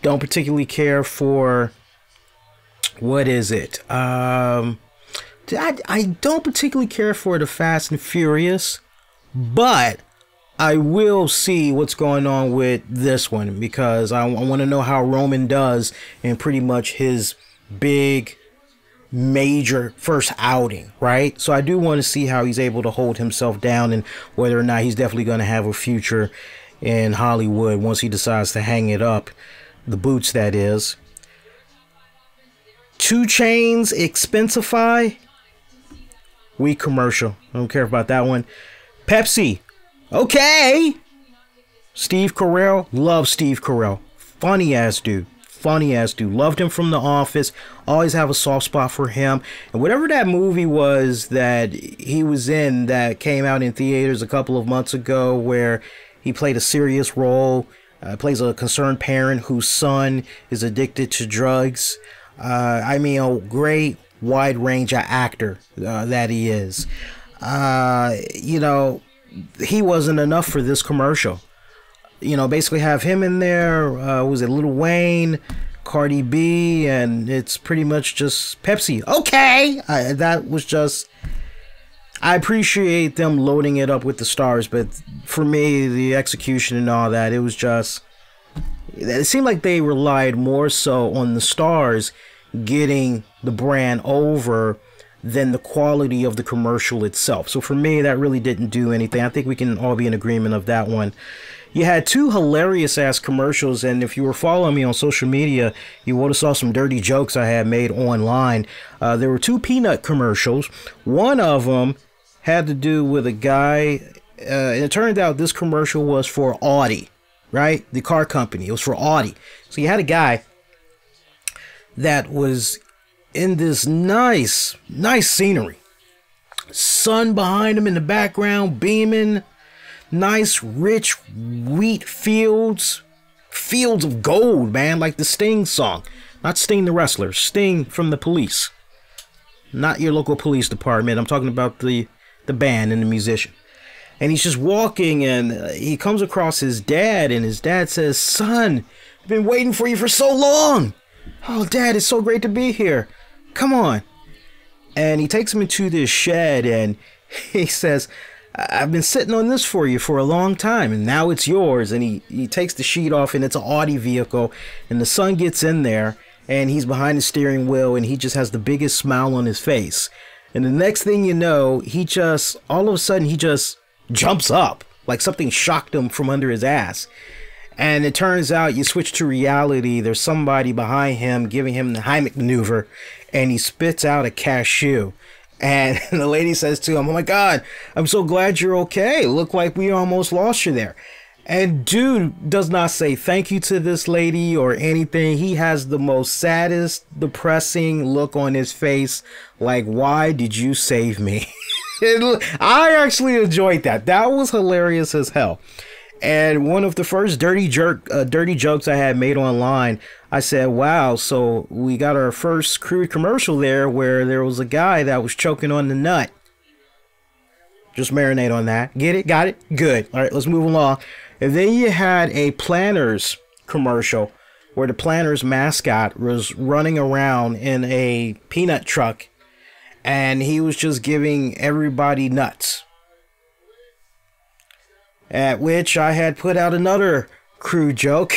don't particularly care for, what is it? I don't particularly care for the Fast and Furious, but I will see what's going on with this one because I want to know how Roman does in pretty much his big major first outing, right? So I do want to see how he's able to hold himself down and whether or not he's definitely going to have a future in Hollywood once he decides to hang it up, the boots that is. 2 Chainz Expensify, weak commercial. I don't care about that one. Pepsi, okay. Steve Carell, love Steve Carell, funny ass dude. Funny ass dude. Loved him from The Office. Always have a soft spot for him. And whatever that movie was that he was in that came out in theaters a couple of months ago where he played a serious role, plays a concerned parent whose son is addicted to drugs. I mean, a great wide range of actor that he is. You know, he wasn't enough for this commercial. You know, basically have him in there, was it Lil Wayne, Cardi B, and it's pretty much just Pepsi. Okay! That was just, I appreciate them loading it up with the stars, but for me, the execution and all that, it was just, it seemed like they relied more so on the stars getting the brand over than the quality of the commercial itself. So for me, that really didn't do anything. I think we can all be in agreement of that one. you had two hilarious ass commercials, and if you were following me on social media, you would have saw some dirty jokes I had made online. There were two peanut commercials. One of them had to do with a guy, and it turned out this commercial was for Audi, right? The car company. It was for Audi. So you had a guy that was in this nice scenery. Sun behind him in the background, beaming. Nice, rich wheat fields. Fields of gold, man. Like the Sting song. Not Sting the wrestler. Sting from the Police. Not your local police department. I'm talking about the band and the musician. And he's just walking, and he comes across his dad, and his dad says, "Son, I've been waiting for you for so long. Oh, Dad, it's so great to be here. Come on." And he takes him into this shed, and he says, "I've been sitting on this for you for a long time, and now it's yours." And he takes the sheet off, and it's an Audi vehicle, and the son gets in there, and he's behind the steering wheel, and he just has the biggest smile on his face. And the next thing you know, all of a sudden, he just jumps up, like something shocked him from under his ass. And it turns out, you switch to reality, there's somebody behind him giving him the Heimlich maneuver, and he spits out a cashew. And the lady says to him, "Oh my God, I'm so glad you're okay. Looked like we almost lost you there." And dude does not say thank you to this lady or anything. He has the most saddest, depressing look on his face. Like, why did you save me? I actually enjoyed that. That was hilarious as hell. And one of the first dirty jokes I had made online, I said, wow, so we got our first crude commercial there where there was a guy that was choking on the nut. Just marinate on that. Get it? Got it? Good. All right, let's move along. And then you had a Planters commercial where the Planters mascot was running around in a peanut truck, and he was just giving everybody nuts. At which I had put out another crude joke.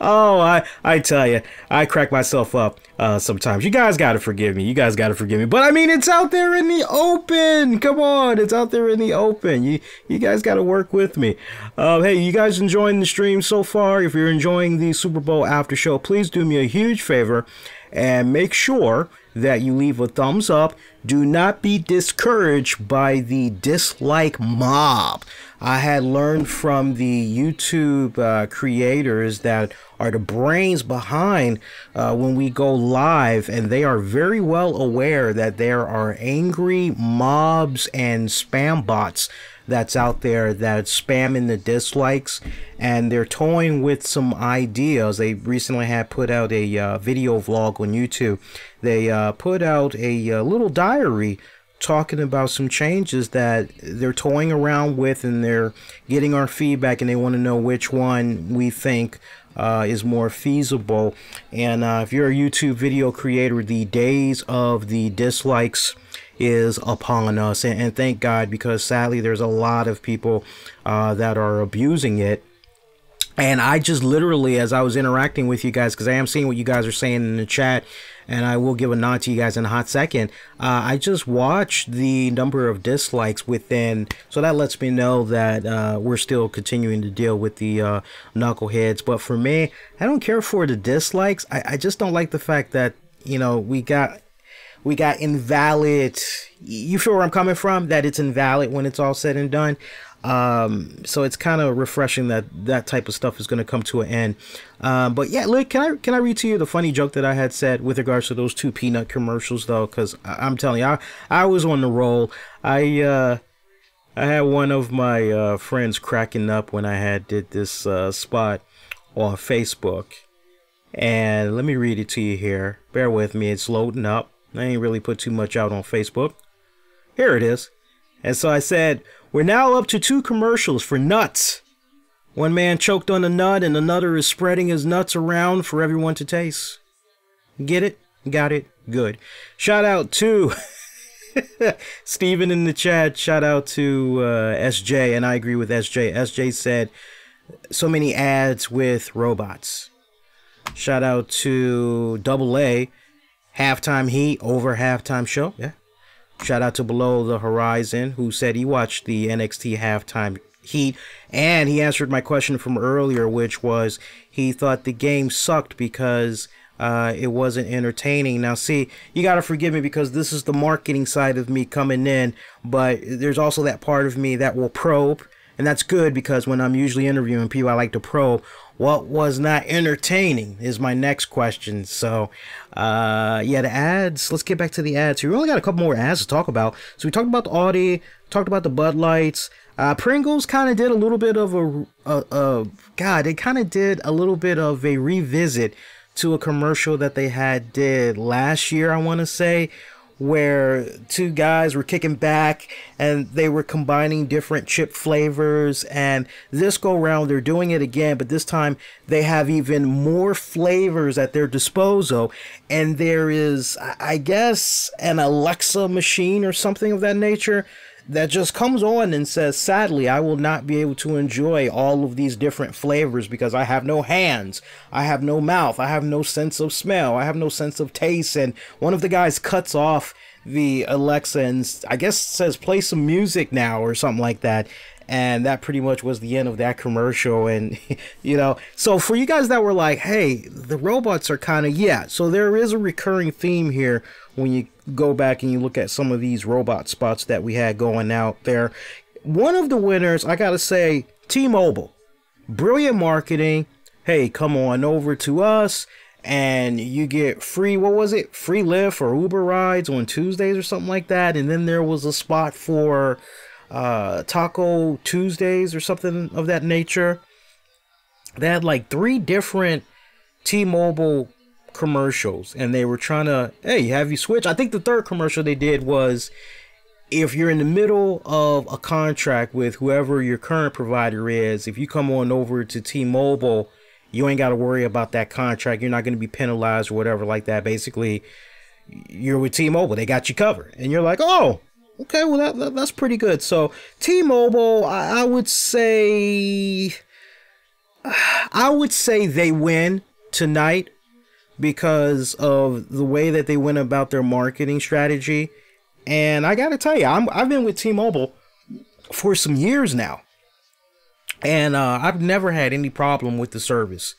Oh, I tell you, I crack myself up sometimes. You guys got to forgive me. You guys got to forgive me. But I mean, it's out there in the open. Come on, it's out there in the open. You guys got to work with me. Hey, you guys enjoying the stream so far? If you're enjoying the Super Bowl after show, please do me a huge favor and make sure that you leave a thumbs up. Do not be discouraged by the dislike mob. I had learned from the YouTube creators that are the brains behind when we go live, and they are very well aware that there are angry mobs and spam bots that's out there that's spamming the dislikes, and they're toying with some ideas. They recently had put out a video vlog on YouTube. They put out a little diary talking about some changes that they're toying around with, and they're getting our feedback, and they want to know which one we think is more feasible. And if you're a YouTube video creator, the days of the dislikes is upon us, and thank God, because sadly there's a lot of people that are abusing it. And I just literally, as I was interacting with you guys, because I am seeing what you guys are saying in the chat, and I will give a nod to you guys in a hot second, I just watched the number of dislikes within, so that lets me know that we're still continuing to deal with the knuckleheads. But for me, I don't care for the dislikes. I just don't like the fact that, you know, we got invalid. You feel where I'm coming from? That it's invalid when it's all said and done. So it's kind of refreshing that that type of stuff is going to come to an end. But yeah, look, can I read to you the funny joke that I had said with regards to those two peanut commercials, though? Because I'm telling you, I was on the roll. I had one of my friends cracking up when I did this spot on Facebook. And let me read it to you here. Bear with me, it's loading up. I ain't really put too much out on Facebook. Here it is. And so I said, we're now up to 2 commercials for nuts. One man choked on a nut, and another is spreading his nuts around for everyone to taste. Get it? Got it? Good. Shout out to Steven in the chat. Shout out to SJ, and I agree with SJ. SJ said, so many ads with robots. Shout out to Double A. Halftime Heat over halftime show. Yeah. Shout out to Below the Horizon, who said he watched the NXT halftime Heat, and he answered my question from earlier, which was he thought the game sucked because it wasn't entertaining. Now, see, you got to forgive me because this is the marketing side of me coming in, but there's also that part of me that will probe, and that's good because when I'm usually interviewing people, I like to probe. What was not entertaining is my next question. So, yeah, the ads. Let's get back to the ads. We only got a couple more ads to talk about. So we talked about the Audi, talked about the Bud Lights. Pringles kind of did a little bit of they kind of did a little bit of a revisit to a commercial that they did last year, I want to say, where two guys were kicking back and they were combining different chip flavors, and this go round they're doing it again, but this time they have even more flavors at their disposal, and there is, I guess, an Alexa machine or something of that nature that just comes on and says, sadly, I will not be able to enjoy all of these different flavors because I have no hands, I have no mouth, I have no sense of smell, I have no sense of taste. And one of the guys cuts off the Alexa and I guess says, play some music now or something like that. And that pretty much was the end of that commercial. And, you know, so for you guys that were like, hey, the robots are kind of, yeah, so there is a recurring theme here when you go back and you look at some of these robot spots that we had going out there. One of the winners, I got to say, T-Mobile. Brilliant marketing. Hey, come on over to us and you get free, what was it? Free Lyft or Uber rides on Tuesdays or something like that. And then there was a spot for Taco Tuesdays or something of that nature. They had like 3 different T-Mobile commercials, and they were trying to, hey, have you switch? I think the third commercial they did was, if you're in the middle of a contract with whoever your current provider is, if you come on over to T-Mobile, you ain't got to worry about that contract. You're not going to be penalized or whatever like that. Basically, you're with T-Mobile. They got you covered. And you're like, oh, okay, well, that's pretty good. So T-Mobile, I would say they win tonight because of the way that they went about their marketing strategy. And I got to tell you, I've been with T-Mobile for some years now. And I've never had any problem with the service.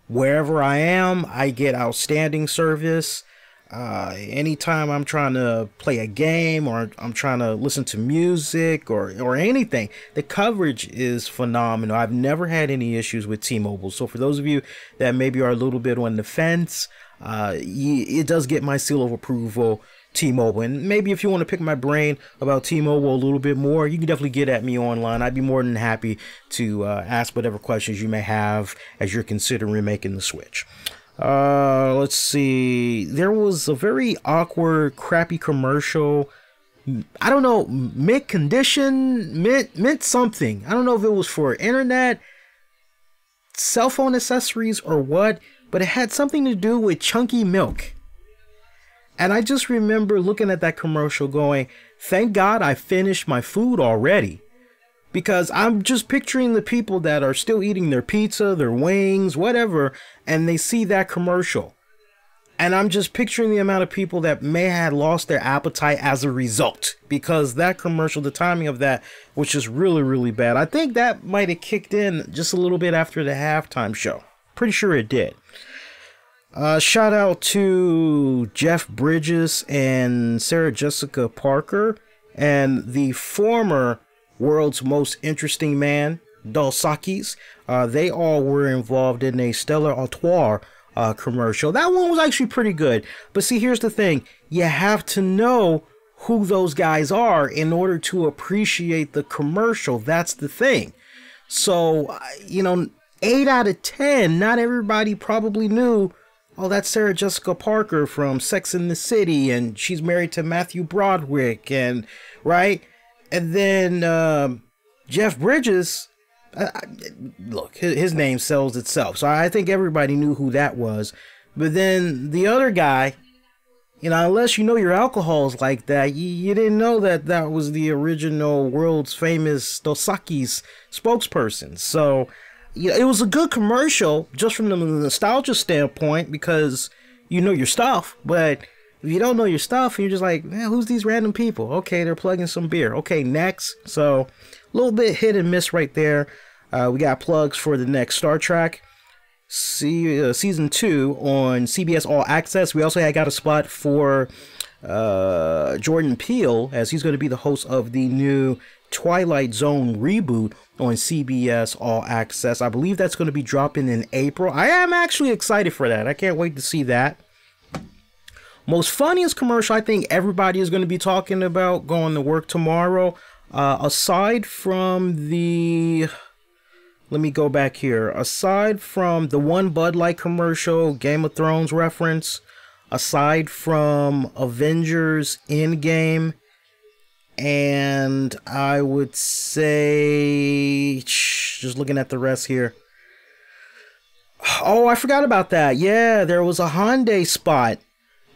Wherever I am, I get outstanding service. Anytime I'm trying to play a game or I'm trying to listen to music or anything, the coverage is phenomenal. I've never had any issues with T-Mobile. So for those of you that maybe are a little bit on the fence, it does get my seal of approval, T-Mobile. And maybe if you want to pick my brain about T-Mobile a little bit more, you can definitely get at me online. I'd be more than happy to ask whatever questions you may have as you're considering making the switch. Let's see. There was a very awkward, crappy commercial. I don't know, mint condition, mint something. I don't know if it was for internet, cell phone accessories or what, but it had something to do with chunky milk. And I just remember looking at that commercial going, thank God I finished my food already. Because I'm just picturing the people that are still eating their pizza, their wings, whatever, and they see that commercial. And I'm just picturing the amount of people that may have lost their appetite as a result. Because that commercial, the timing of that was just really, really bad. I think that might have kicked in just a little bit after the halftime show. Pretty sure it did. Shout out to Jeff Bridges and Sarah Jessica Parker and the former World's Most Interesting Man, Dos Equis. They all were involved in a Stella Artois commercial. That one was actually pretty good. But see, here's the thing. You have to know who those guys are in order to appreciate the commercial. That's the thing. So, 8 out of 10, not everybody probably knew, oh, that's Sarah Jessica Parker from Sex and the City, and she's married to Matthew Broderick, and right? And then Jeff Bridges, look, his name sells itself. So I think everybody knew who that was. But then the other guy, unless you know your alcohols like that, you didn't know that that was the original world's famous Dos Equis spokesperson. So it was a good commercial just from the nostalgia standpoint because you know your stuff. But if you don't know your stuff, you're just like, man, who's these random people? Okay, they're plugging some beer. Okay, next. So little bit hit and miss right there. We got plugs for the next Star Trek season 2 on CBS All Access. We also got a spot for Jordan Peele, as he's going to be the host of the new Twilight Zone reboot on CBS All Access. I believe that's going to be dropping in April. I am actually excited for that. I can't wait to see that. Most funniest commercial I think everybody is going to be talking about going to work tomorrow, aside from the... Let me go back here. Aside from the one Bud Light commercial, Game of Thrones reference, aside from Avengers Endgame, and I would say, just looking at the rest here. Oh, I forgot about that. Yeah, there was a Hyundai spot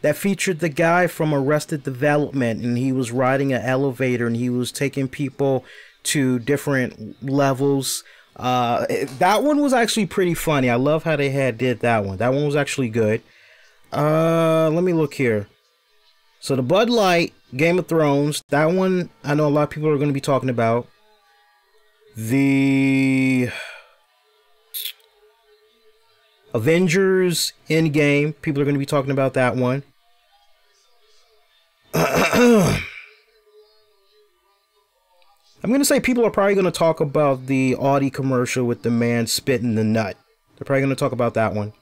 that featured the guy from Arrested Development, and he was riding an elevator and he was taking people to different levels. That one was actually pretty funny. I love how they did that one. That one was actually good. Let me look here. So the Bud Light, Game of Thrones, that one I know a lot of people are going to be talking about. The Avengers Endgame, people are going to be talking about that one. I'm going to say people are probably going to talk about the Audi commercial with the man spitting the nut. They're probably going to talk about that one.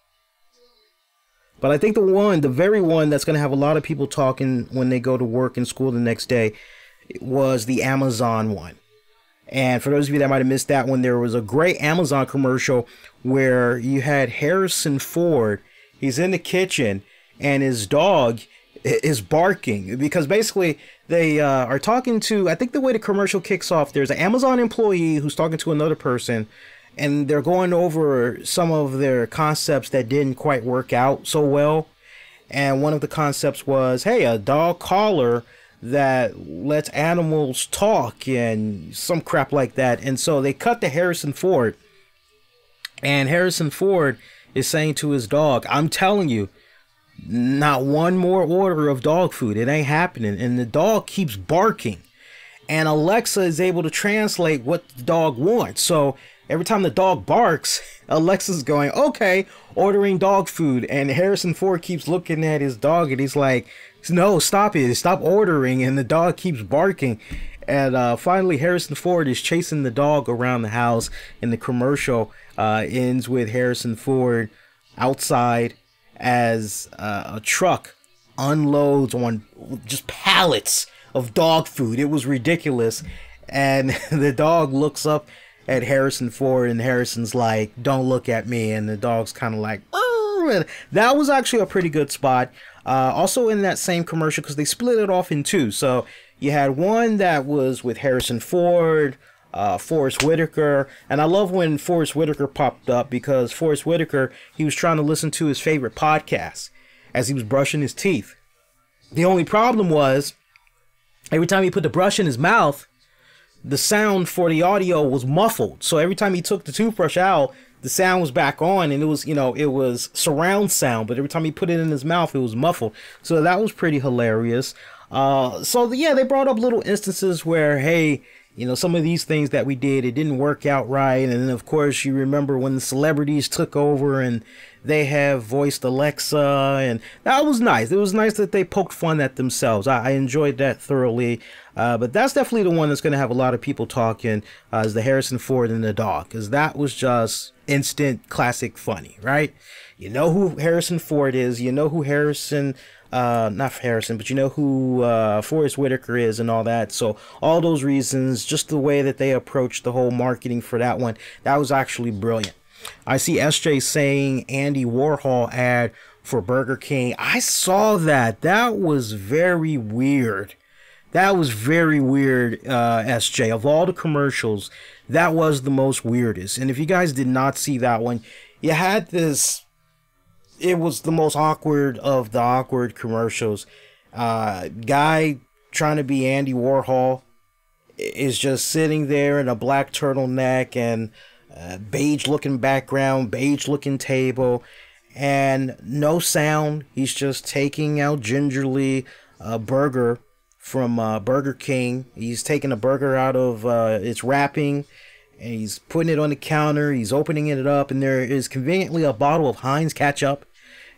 But I think the very one that's going to have a lot of people talking when they go to work and school the next day was the Amazon one. And for those of you that might have missed that one, there was a great Amazon commercial where you had Harrison Ford. He's in the kitchen and his dog is barking, because basically they are talking to, I think the way the commercial kicks off, there's an Amazon employee who's talking to another person, and they're going over some of their concepts that didn't quite work out so well. And one of the concepts was, hey, a dog collar that lets animals talk and some crap like that. And so they cut to Harrison Ford, and Harrison Ford is saying to his dog, I'm telling you, not one more order of dog food. It ain't happening. And the dog keeps barking, and Alexa is able to translate what the dog wants. So every time the dog barks, Alexa's going, okay, ordering dog food. And Harrison Ford keeps looking at his dog, and he's like, no, stop it, stop ordering. And the dog keeps barking. And finally Harrison Ford is chasing the dog around the house, and the commercial ends with Harrison Ford outside as a truck unloads on just pallets of dog food. It was ridiculous. And the dog looks up at Harrison Ford, and Harrison's like, don't look at me. And the dog's kind of like, oh. And that was actually a pretty good spot. Also in that same commercial, because they split it off in two. So you had one that was with Harrison Ford, Forrest Whitaker, and I love when Forrest Whitaker popped up, because Forrest Whitaker, he was trying to listen to his favorite podcast as he was brushing his teeth. The only problem was, every time he put the brush in his mouth, the sound for the audio was muffled. So every time he took the toothbrush out, the sound was back on, and it was, it was surround sound, but every time he put it in his mouth, it was muffled. So that was pretty hilarious. So yeah, they brought up little instances where, hey, some of these things that we did, it didn't work out right. And then, of course, you remember when the celebrities took over and they have voiced Alexa, and that was nice. It was nice that they poked fun at themselves. I enjoyed that thoroughly. But that's definitely the one that's going to have a lot of people talking, is the Harrison Ford and the dog, because that was just instant classic funny, right? You know who Harrison Ford is. You know who not Harrison, but you know who Forrest Whitaker is and all that. So all those reasons, just the way that they approached the whole marketing for that one, that was actually brilliant. I see SJ saying Andy Warhol ad for Burger King. I saw that. That was very weird. That was very weird, SJ. Of all the commercials, that was the most weirdest. And if you guys did not see that one, you had this... It was the most awkward of the awkward commercials. Guy trying to be Andy Warhol is just sitting there in a black turtleneck and beige looking background, beige looking table, and no sound. He's just taking out gingerly a burger from Burger King. He's taking a burger out of its wrapping, and he's putting it on the counter. He's opening it up, and there is conveniently a bottle of Heinz ketchup.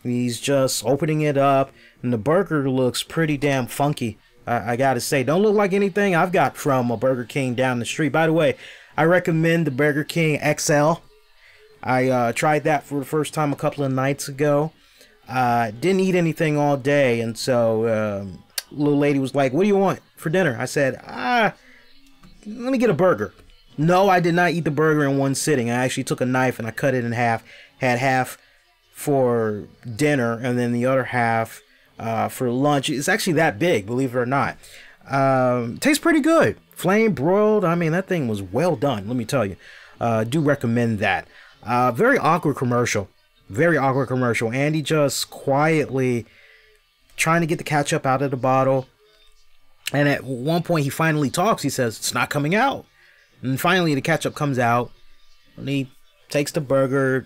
And he's just opening it up, and the burger looks pretty damn funky. I gotta say, don't look like anything I've got from a Burger King down the street. By the way, I recommend the Burger King XL. I tried that for the first time a couple of nights ago. Didn't eat anything all day, and so little lady was like, "What do you want for dinner?" I said, let me get a burger. No, I did not eat the burger in one sitting. I actually took a knife and I cut it in half. Had half for dinner and then the other half for lunch. It's actually that big, believe it or not. Tastes pretty good. Flame broiled. I mean, that thing was well done, let me tell you. Do recommend that. Very awkward commercial. Very awkward commercial. Andy just quietly trying to get the ketchup out of the bottle. And at one point he finally talks. He says, "It's not coming out." And finally the ketchup comes out. And he takes the burger,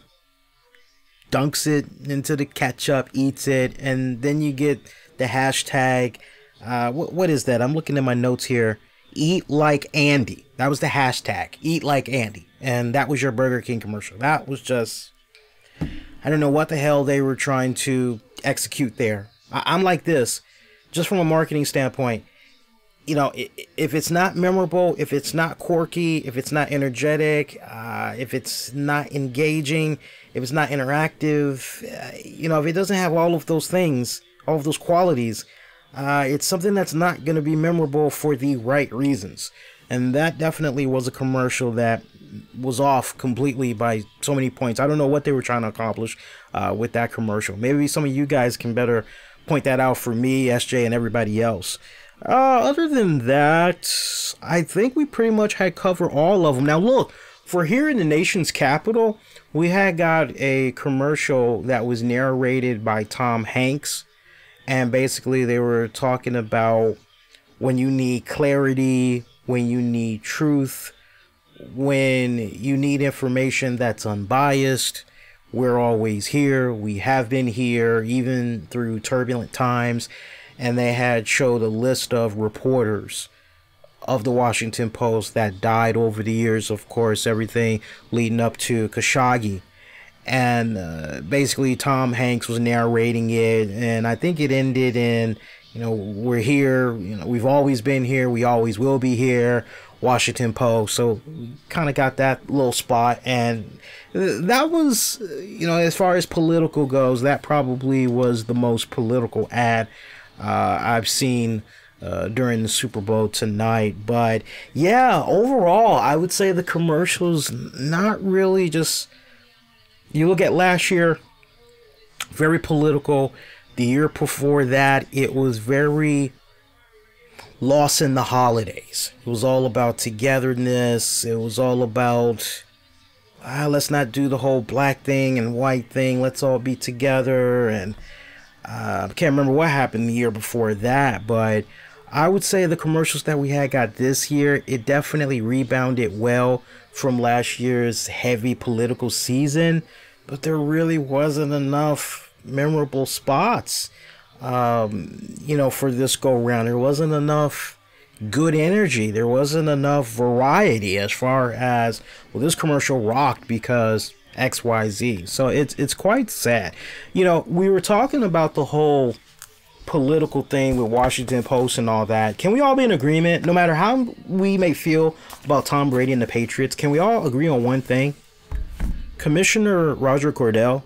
dunks it into the ketchup, eats it, and then you get the hashtag. What is that? I'm looking at my notes here. Eat like Andy. That was the hashtag. Eat like Andy. And that was your Burger King commercial. That was just, I don't know what the hell they were trying to execute there. I'm like this, just from a marketing standpoint. You know, if it's not memorable, if it's not quirky, if it's not energetic, if it's not engaging, if it's not interactive, you know, if it doesn't have all of those things, all of those qualities, it's something that's not going to be memorable for the right reasons. And that definitely was a commercial that was off completely by so many points. I don't know what they were trying to accomplish with that commercial. Maybe some of you guys can better point that out for me, SJ, and everybody else. Other than that, I think we pretty much had covered all of them. Now look, for here in the nation's capital, we had got a commercial that was narrated by Tom Hanks. And basically they were talking about when you need clarity, when you need truth, when you need information that's unbiased. We're always here. We have been here even through turbulent times. And they had showed a list of reporters of the Washington Post that died over the years. Of course, everything leading up to Khashoggi. And basically Tom Hanks was narrating it, and I think it ended in, you know, we're here, you know, we've always been here, we always will be here, Washington Post. So kind of got that little spot, and that was, you know, as far as political goes, that probably was the most political ad I've seen during the Super Bowl tonight. But yeah, overall I would say the commercials not really just. You look at last year, very political. The year before that, it was very lost in the holidays. It was all about togetherness. It was all about, let's not do the whole black thing and white thing. Let's all be together. And I can't remember what happened the year before that, but I would say the commercials that we had got this year, it definitely rebounded well from last year's heavy political season, but there really wasn't enough memorable spots, you know, for this go round. There wasn't enough good energy. There wasn't enough variety as far as, well, this commercial rocked because XYZ. So it's quite sad. You know, we were talking about the whole political thing with Washington Post and all that. Can we all be in agreement, no matter how we may feel about Tom Brady and the Patriots, can we all agree on one thing? Commissioner Roger Cordell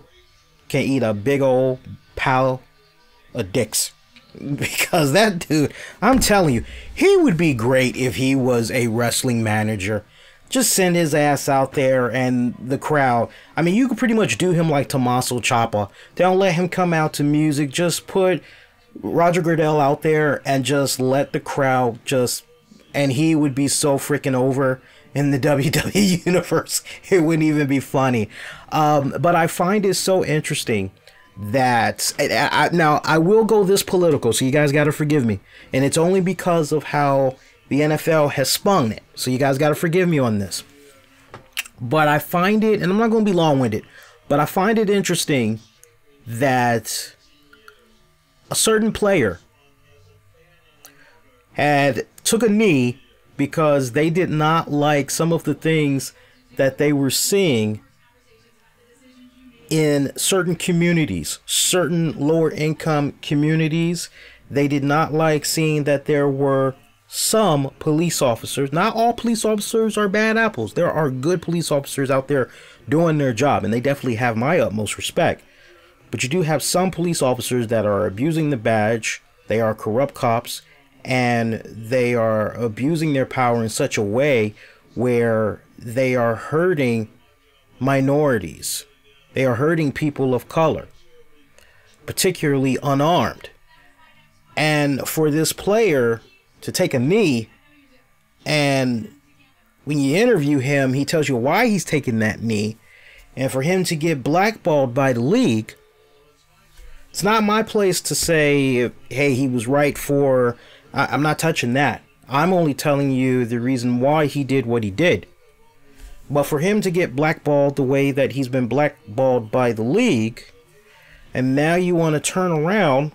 can eat a big old pile of dicks, because that dude, I'm telling you, he would be great if he was a wrestling manager. Just send his ass out there and the crowd. I mean, you could pretty much do him like Tommaso Ciampa. Don't let him come out to music. Just put Roger Goodell out there and just let the crowd just, and he would be so freaking over in the WWE universe. It wouldn't even be funny. But I find it so interesting that now I will go this political, so you guys got to forgive me, and it's only because of how the NFL has spun it, so you guys got to forgive me on this. But I find it, and I'm not going to be long-winded, but I find it interesting that a certain player had took a knee because they did not like some of the things that they were seeing in certain communities, certain lower income communities. They did not like seeing that there were some police officers. Not all police officers are bad apples. There are good police officers out there doing their job, and they definitely have my utmost respect. But you do have some police officers that are abusing the badge. They are corrupt cops, and they are abusing their power in such a way where they are hurting minorities. They are hurting people of color, particularly unarmed. And for this player to take a knee, and when you interview him, he tells you why he's taking that knee, and for him to get blackballed by the league, it's not my place to say, hey, he was right for... I'm not touching that. I'm only telling you the reason why he did what he did. But for him to get blackballed the way that he's been blackballed by the league, and now you want to turn around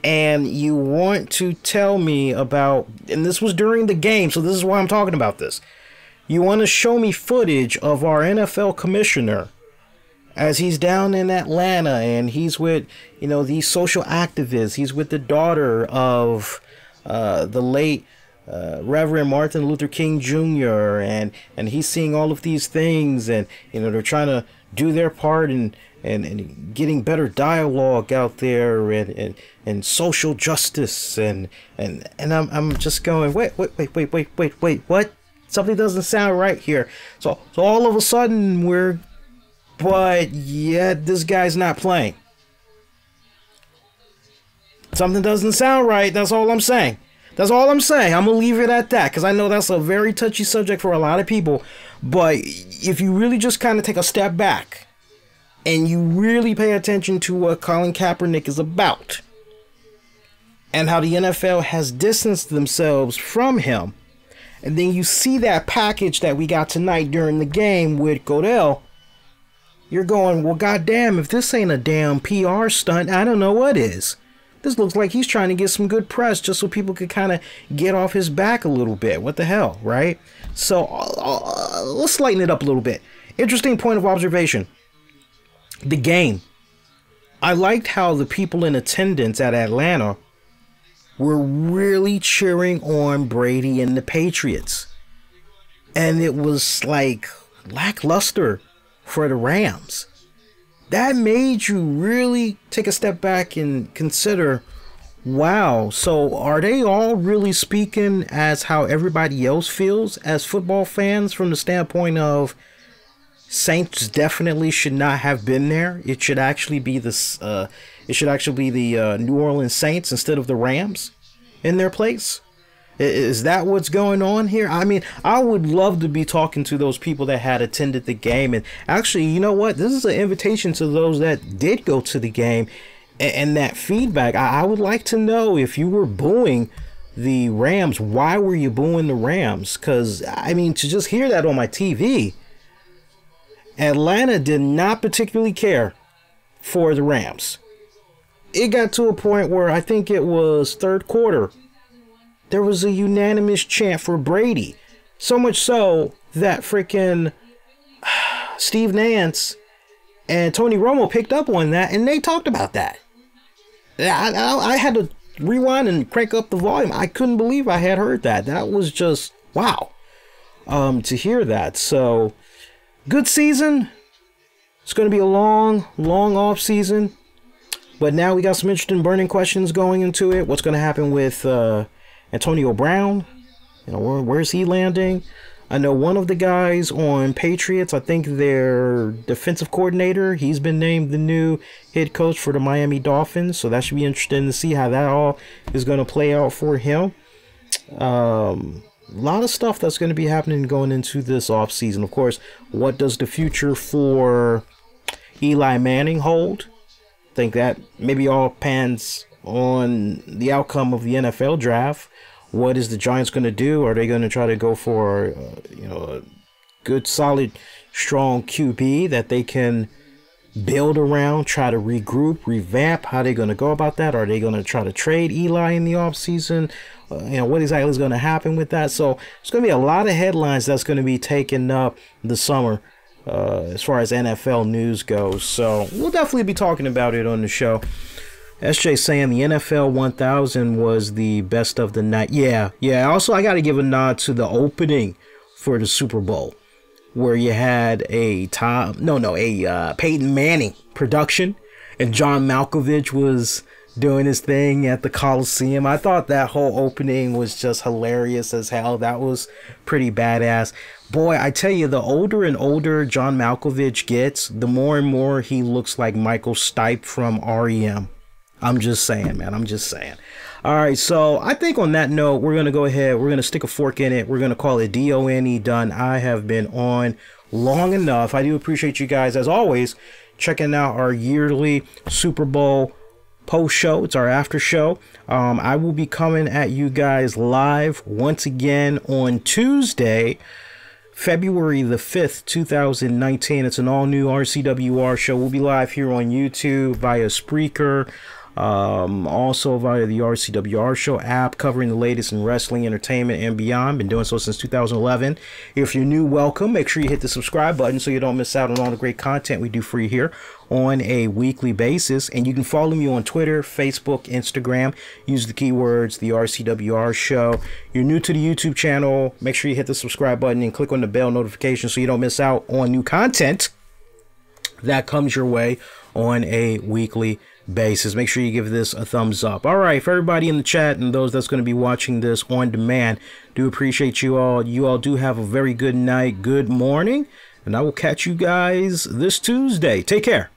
and you want to tell me about, and this was during the game, so this is why I'm talking about this. You want to show me footage of our NFL commissioner as he's down in Atlanta and he's with, you know, these social activists. He's with the daughter of the late Reverend Martin Luther King Jr. and he's seeing all of these things, and you know, they're trying to do their part and getting better dialogue out there and social justice and I'm just going, wait, what? Something doesn't sound right here. So all of a sudden but yet this guy's not playing. Something doesn't sound right. That's all I'm saying. That's all I'm saying. I'm going to leave it at that, because I know that's a very touchy subject for a lot of people. But if you really just kind of take a step back and you really pay attention to what Colin Kaepernick is about and how the NFL has distanced themselves from him, and then you see that package that we got tonight during the game with Goodell, you're going, well, goddamn, if this ain't a damn PR stunt, I don't know what is. This looks like he's trying to get some good press just so people could kind of get off his back a little bit. What the hell, right? So let's lighten it up a little bit. Interesting point of observation. The game. I liked how the people in attendance at Atlanta were really cheering on Brady and the Patriots. And it was like lackluster for the Rams. That made you really take a step back and consider, wow, so are they all really speaking as how everybody else feels as football fans, from the standpoint of Saints definitely should not have been there? It should actually be the New Orleans Saints instead of the Rams in their place. Is that what's going on here? I mean, I would love to be talking to those people that had attended the game. And actually, you know what? This is an invitation to those that did go to the game and that feedback. I would like to know, if you were booing the Rams, why were you booing the Rams? Because, I mean, to just hear that on my TV, Atlanta did not particularly care for the Rams. It got to a point where I think it was third quarter, there was a unanimous chant for Brady. So much so that freaking Steve Nance and Tony Romo picked up on that, and they talked about that. I had to rewind and crank up the volume. I couldn't believe I had heard that. That was just wow, to hear that. So good season. It's going to be a long off season, but now we got some interesting burning questions going into it. What's going to happen with Antonio Brown? You know, where's he landing? I know one of the guys on Patriots, I think their defensive coordinator, he's been named the new head coach for the Miami Dolphins. So that should be interesting to see how that all is going to play out for him. A lot of stuff that's going to be happening going into this offseason. Of course, what does the future for Eli Manning hold? I think that maybe all depends on the outcome of the NFL draft. What is the Giants going to do? Are they going to try to go for, a good, solid, strong QB that they can build around, try to regroup, revamp? How they're going to go about that? Are they going to try to trade Eli in the offseason? What exactly is going to happen with that? So there's going to be a lot of headlines that's going to be taking up the summer as far as NFL news goes. So we'll definitely be talking about it on the show. SJ saying the NFL 1000 was the best of the night. Yeah. Also, I got to give a nod to the opening for the Super Bowl, where you had a Peyton Manning production, and John Malkovich was doing his thing at the Coliseum. I thought that whole opening was just hilarious as hell. That was pretty badass. Boy, I tell you, the older and older John Malkovich gets, the more and more he looks like Michael Stipe from REM. I'm just saying, man. I'm just saying. All right, so I think on that note, we're going to go ahead. We're going to stick a fork in it. We're going to call it DONE done. I have been on long enough. I do appreciate you guys, as always, checking out our yearly Super Bowl post show. It's our after show. I will be coming at you guys live once again on Tuesday, February the 5th, 2019. It's an all new RCWR show. We'll be live here on YouTube via Spreaker. Also via the RCWR Show app, covering the latest in wrestling, entertainment, and beyond. Been doing so since 2011. If you're new, welcome. Make sure you hit the subscribe button so you don't miss out on all the great content we do for you here on a weekly basis. And you can follow me on Twitter, Facebook, Instagram. Use the keywords the RCWR Show. You're new to the YouTube channel, make sure you hit the subscribe button and click on the bell notification so you don't miss out on new content that comes your way on a weekly basis. Make sure you give this a thumbs up. All right, for everybody in the chat and those that's going to be watching this on demand, do appreciate you all. You all do have a very good night, good morning, and I will catch you guys this Tuesday. Take care.